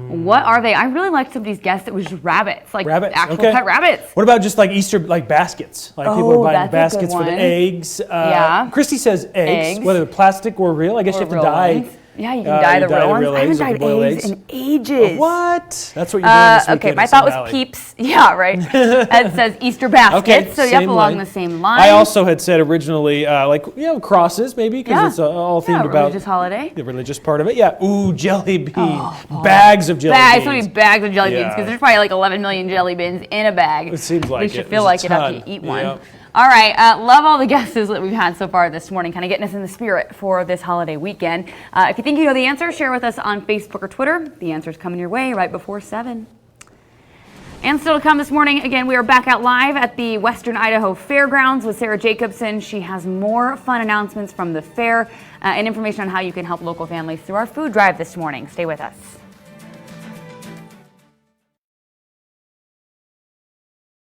What are they? I really liked somebody's guess. It was just rabbits, rabbits, actual okay. pet rabbits. What about just Easter baskets? People are buying baskets for the eggs. Yeah. Christy says eggs, whether plastic or real. I guess you have to dye. Ones. Yeah, you can dye the real ones. I haven't dyed eggs in ages. What? That's what you're doing this weekend. Okay, my thought was Peeps. Yeah, right. It says Easter baskets, so yep, along the same line. I also had said originally, crosses maybe, because it's all themed about religious holiday. The religious part of it. Yeah. Ooh, jelly bean. Bags of jelly beans. So many bags of jelly beans, because there's probably 11 million jelly beans in a bag. It seems like we it. should feel like it after you eat one. Yep. All right, love all the guesses that we've had so far this morning, kind of getting us in the spirit for this holiday weekend. If you think you know the answer, share with us on Facebook or Twitter. The answer's coming your way right before 7. And still to come this morning, again, we are back out live at the Western Idaho Fairgrounds with Sarah Jacobson. She has more fun announcements from the fair and information on how you can help local families through our food drive this morning. Stay with us.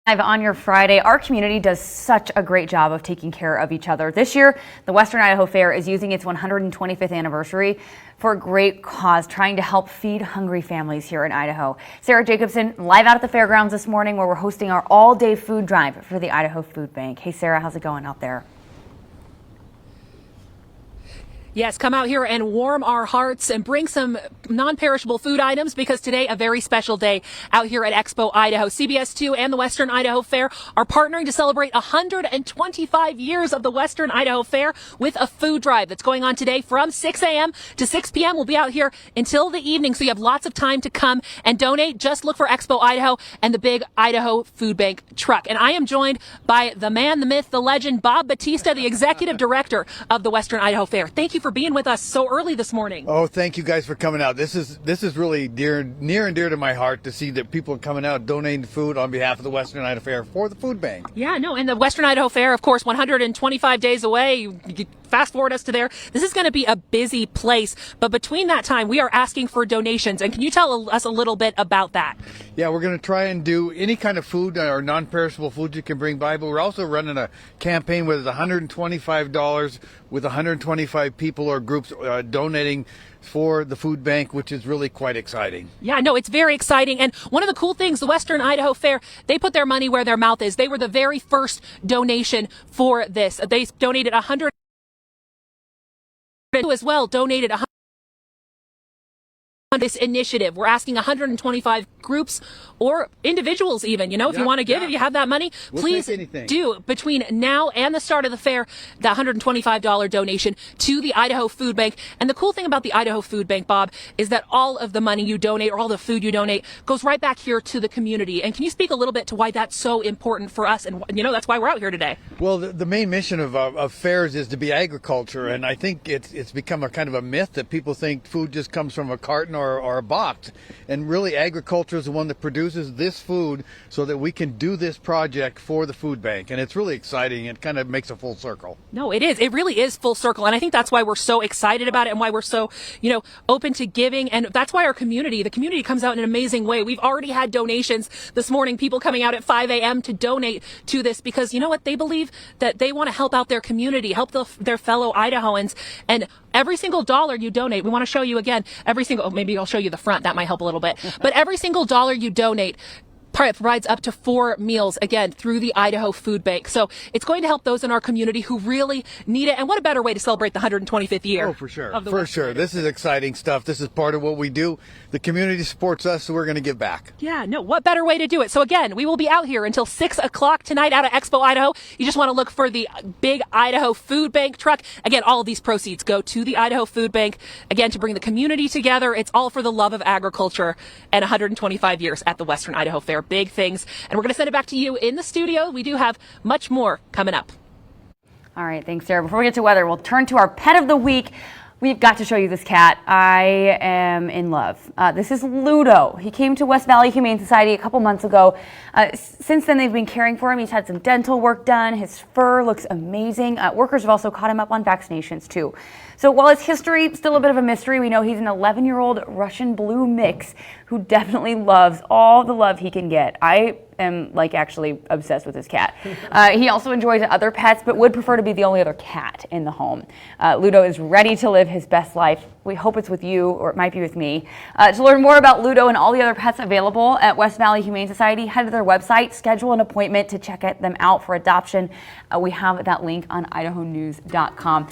On your Friday, our community does such a great job of taking care of each other. This year, the Western Idaho Fair is using its 125th anniversary for a great cause, trying to help feed hungry families here in Idaho. Sarah Jacobson, live out at the fairgrounds this morning, where we're hosting our all-day food drive for the Idaho Food Bank. Hey, Sarah, how's it going out there? Yes, come out here and warm our hearts and bring some non-perishable food items, because today a very special day out here at Expo Idaho. CBS 2 and the Western Idaho Fair are partnering to celebrate 125 years of the Western Idaho Fair with a food drive that's going on today from 6 a.m. to 6 p.m. We'll be out here until the evening, so you have lots of time to come and donate. Just look for Expo Idaho and the big Idaho Food Bank truck. And I am joined by the man, the myth, the legend, Bob Batista, the executive director of the Western Idaho Fair. Thank you for being with us so early this morning. Oh, thank you guys for coming out. This is really near and dear to my heart to see that people are coming out donating food on behalf of the Western Idaho Fair for the food bank. Yeah, no, and the Western Idaho Fair, of course, 125 days away. You fast forward us to there. This is going to be a busy place, but between that time, we are asking for donations. And can you tell us a little bit about that? Yeah, we're going to try and do any kind of food or non-perishable food you can bring by, but we're also running a campaign where there's $125 with 125 people or groups donating for the food bank, which is really quite exciting. Yeah, no, it's very exciting. And one of the cool things, the Western Idaho Fair, they put their money where their mouth is. They were the very first donation for this. They donated 100 as well, donated 100 on this initiative. We're asking 125 groups or individuals even, if you want to give, if you have that money, please do between now and the start of the fair, the $125 donation to the Idaho Food Bank. And the cool thing about the Idaho Food Bank, Bob, is that all of the money you donate or all the food you donate goes right back here to the community. And can you speak a little bit to why that's so important for us? And that's why we're out here today. Well, the main mission of fairs is to be agriculture, and I think it's become a kind of a myth that people think food just comes from a carton or a box, and really agriculture is the one that produces this food so that we can do this project for the food bank. And it's really exciting. It kind of makes a full circle. No, it is. It really is full circle. And I think that's why we're so excited about it and why we're so, open to giving. And that's why the community comes out in an amazing way. We've already had donations this morning, people coming out at 5 a.m. to donate to this, because you know what? They believe that they want to help out their community, help their fellow Idahoans. And every single dollar you donate, we want to show you again, maybe I'll show you the front. That might help a little bit. But every single dollar you donate provides up to 4 meals, again, through the Idaho Food Bank. So it's going to help those in our community who really need it. And what a better way to celebrate the 125th year. Oh, for sure. For sure. This is exciting stuff. This is part of what we do. The community supports us, so we're going to give back. Yeah, no, what better way to do it? So again, we will be out here until 6 o'clock tonight out at Expo Idaho. You just want to look for the big Idaho Food Bank truck. Again, all of these proceeds go to the Idaho Food Bank, again, to bring the community together. It's all for the love of agriculture and 125 years at the Western Idaho Fair. Big things. And we're going to send it back to you in the studio. We do have much more coming up. All right, thanks, Sarah. Before we get to weather, we'll turn to our pet of the week. We've got to show you this cat. I am in love. This is Ludo. He came to West Valley Humane Society a couple months ago. Since then, they've been caring for him. He's had some dental work done. His fur looks amazing. Workers have also caught him up on vaccinations, too. So while his history is still a bit of a mystery, we know he's an 11-year-old Russian blue mix who definitely loves all the love he can get. I am actually obsessed with this cat. He also enjoys other pets, but would prefer to be the only other cat in the home. Ludo is ready to live his best life. We hope it's with you, or it might be with me. To learn more about Ludo and all the other pets available at West Valley Humane Society, head to their website, schedule an appointment to check them out for adoption. We have that link on idahonews.com.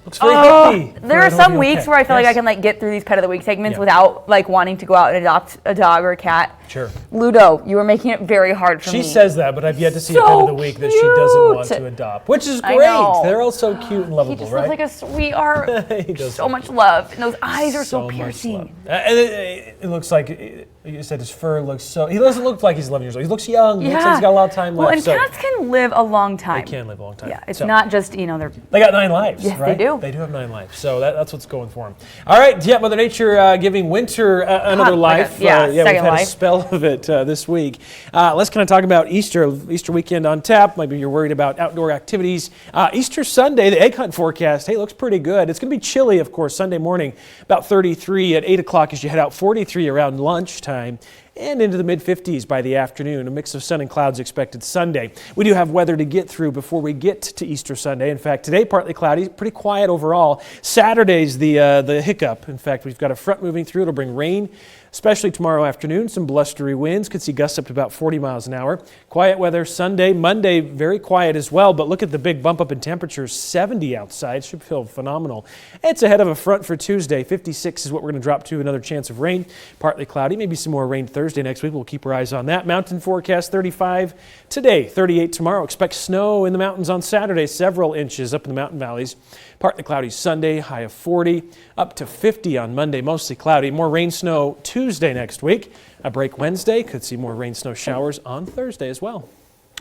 Looks very healthy. There are some weeks where I feel like I can get through these pet of the week segments without wanting to go out and adopt a dog or a cat. Sure. Ludo, you are making it very hard for me. She says that, but I've yet to see a pet of the week that she doesn't want to adopt, which is great. They're all so cute and lovable, He just right? looks like a sweetheart. So much love, and those eyes are so piercing. And it looks like you said his fur looks so. He doesn't look like he's 11 years old. He looks young. He looks like he's got a lot of time left. Well, and cats can live a long time. They can live a long time. Yeah, it's not just they're. They got 9 lives. Yes, right? they do. They do have 9 lives. So that's what's going for them. All right, Mother Nature giving winter another life. We've had a spell of it this week. Let's kind of talk about Easter weekend on tap. Maybe you're worried about outdoor activities. Easter Sunday, the egg hunt forecast, looks pretty good. It's going to be chilly, of course, Sunday morning, about 33 at 8 o'clock as you head out, 43 around lunchtime. and into the mid-50s by the afternoon. A mix of sun and clouds expected Sunday. We do have weather to get through before we get to Easter Sunday. In fact, today partly cloudy, pretty quiet overall. Saturday's the hiccup. In fact, we've got a front moving through. It'll bring rain, especially tomorrow afternoon. Some blustery winds. Could see gusts up to about 40 miles an hour. Quiet weather Sunday. Monday, very quiet as well. But look at the big bump up in temperatures. 70 outside. Should feel phenomenal. It's ahead of a front for Tuesday. 56 is what we're going to drop to. Another chance of rain. Partly cloudy. Maybe some more rain Thursday next week. We'll keep our eyes on that. Mountain forecast 35 today. 38 tomorrow. Expect snow in the mountains on Saturday. Several inches up in the mountain valleys. Partly cloudy Sunday. High of 40. Up to 50 on Monday. Mostly cloudy. More rain, snow Tuesday next week. A break Wednesday. Could see more rain, snow showers on Thursday as well.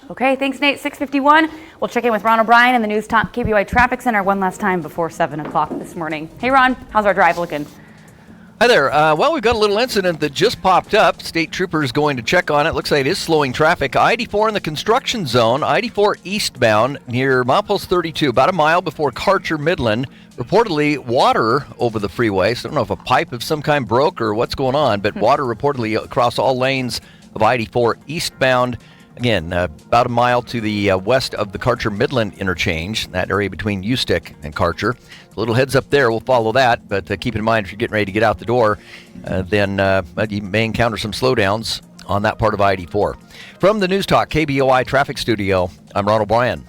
Okay, thanks, Nate. 6:51. We'll check in with Ron O'Brien in the News Talk KBOI Traffic Center one last time before 7 o'clock this morning. Hey, Ron, how's our drive looking? Hi there. Well, we've got a little incident that just popped up. State troopers going to check on it. Looks like it is slowing traffic. I-84 in the construction zone. I-84 eastbound near milepost 32, about a mile before Karcher Midland. Reportedly water over the freeway. So I don't know if a pipe of some kind broke or what's going on, but water reportedly across all lanes of I-84 eastbound. Again, about a mile to the west of the Karcher Midland interchange, that area between Ustick and Karcher. A little heads up there, we'll follow that, but keep in mind if you're getting ready to get out the door, then you may encounter some slowdowns on that part of I-84. From the News Talk KBOI Traffic Studio, I'm Ron O'Brien.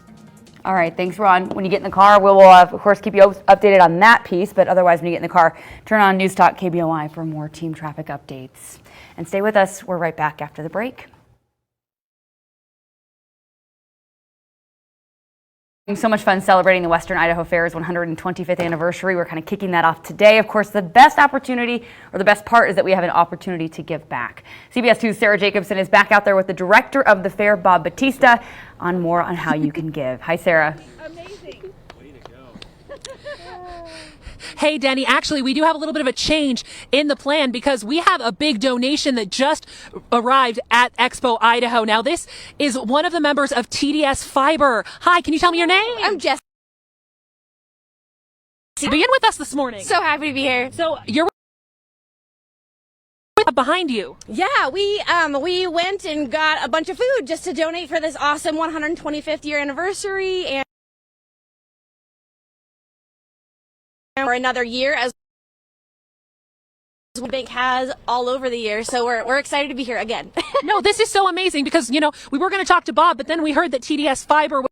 All right, thanks, Ron. When you get in the car, we will, of course, keep you updated on that piece, but otherwise, when you get in the car, turn on News Talk KBOI for more team traffic updates. And stay with us. We're right back after the break. So much fun celebrating the Western Idaho Fair's 125th anniversary. We're kind of kicking that off today. Of course, the best opportunity, or the best part, is that we have an opportunity to give back. CBS 2's Sarah Jacobson is back out there with the director of the fair, Bob Batista, on more on how you can give. Hi, Sarah. Amazing. Hey, Denny, actually, we do have a little bit of a change in the plan because we have a big donation that just arrived at Expo Idaho. Now, this is one of the members of TDS Fiber. Hi, can you tell me your name? I'm Jess. Being with us this morning. So happy to be here. So you're behind you. Yeah, we went and got a bunch of food just to donate for this awesome 125th year anniversary and for another year as the bank has all over the year. So we're excited to be here again. No, this is so amazing because, you know, we were going to talk to Bob, but then we heard that TDS Fiber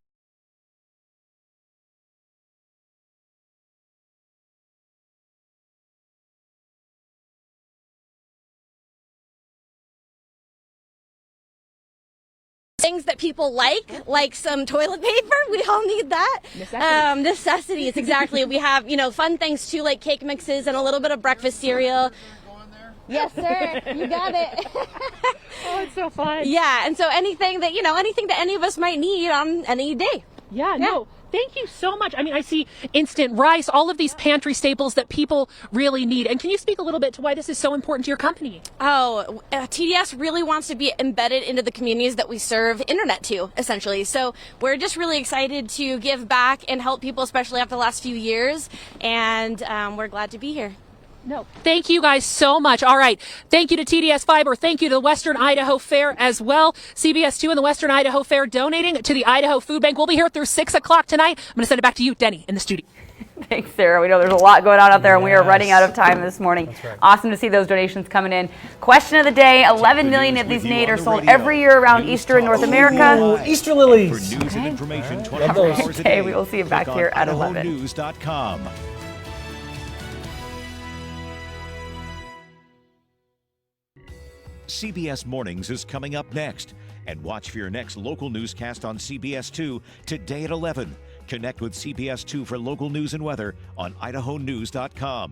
things that people like some toilet paper. We all need that. Necessities, exactly. We have, you know, fun things too, like cake mixes and a little bit of breakfast cereal. Yes, sir. You got it. Oh, it's so fun. Yeah, and so anything that any of us might need on any day. Yeah, no. Thank you so much. I mean, I see instant rice, all of these pantry staples that people really need. And can you speak a little bit to why this is so important to your company? TDS really wants to be embedded into the communities that we serve internet to, essentially. So we're just really excited to give back and help people, especially after the last few years. And we're glad to be here. No. Thank you guys so much. All right. Thank you to TDS Fiber. Thank you to the Western Idaho Fair as well. CBS 2 and the Western Idaho Fair donating to the Idaho Food Bank. We'll be here through 6 o'clock tonight. I'm going to send it back to you, Denny, in the studio. Thanks, Sarah. We know there's a lot going on out there, and we are running out of time this morning. Right. Awesome to see those donations coming in. Question of the day, 11 million of these Nate are sold every year around Easter in North America. Ooh, Easter lilies. For news and information 24 hours a day, we will see you back here at 11. IdahoNews.com. CBS Mornings is coming up next. And watch for your next local newscast on CBS 2 today at 11. Connect with CBS 2 for local news and weather on IdahoNews.com.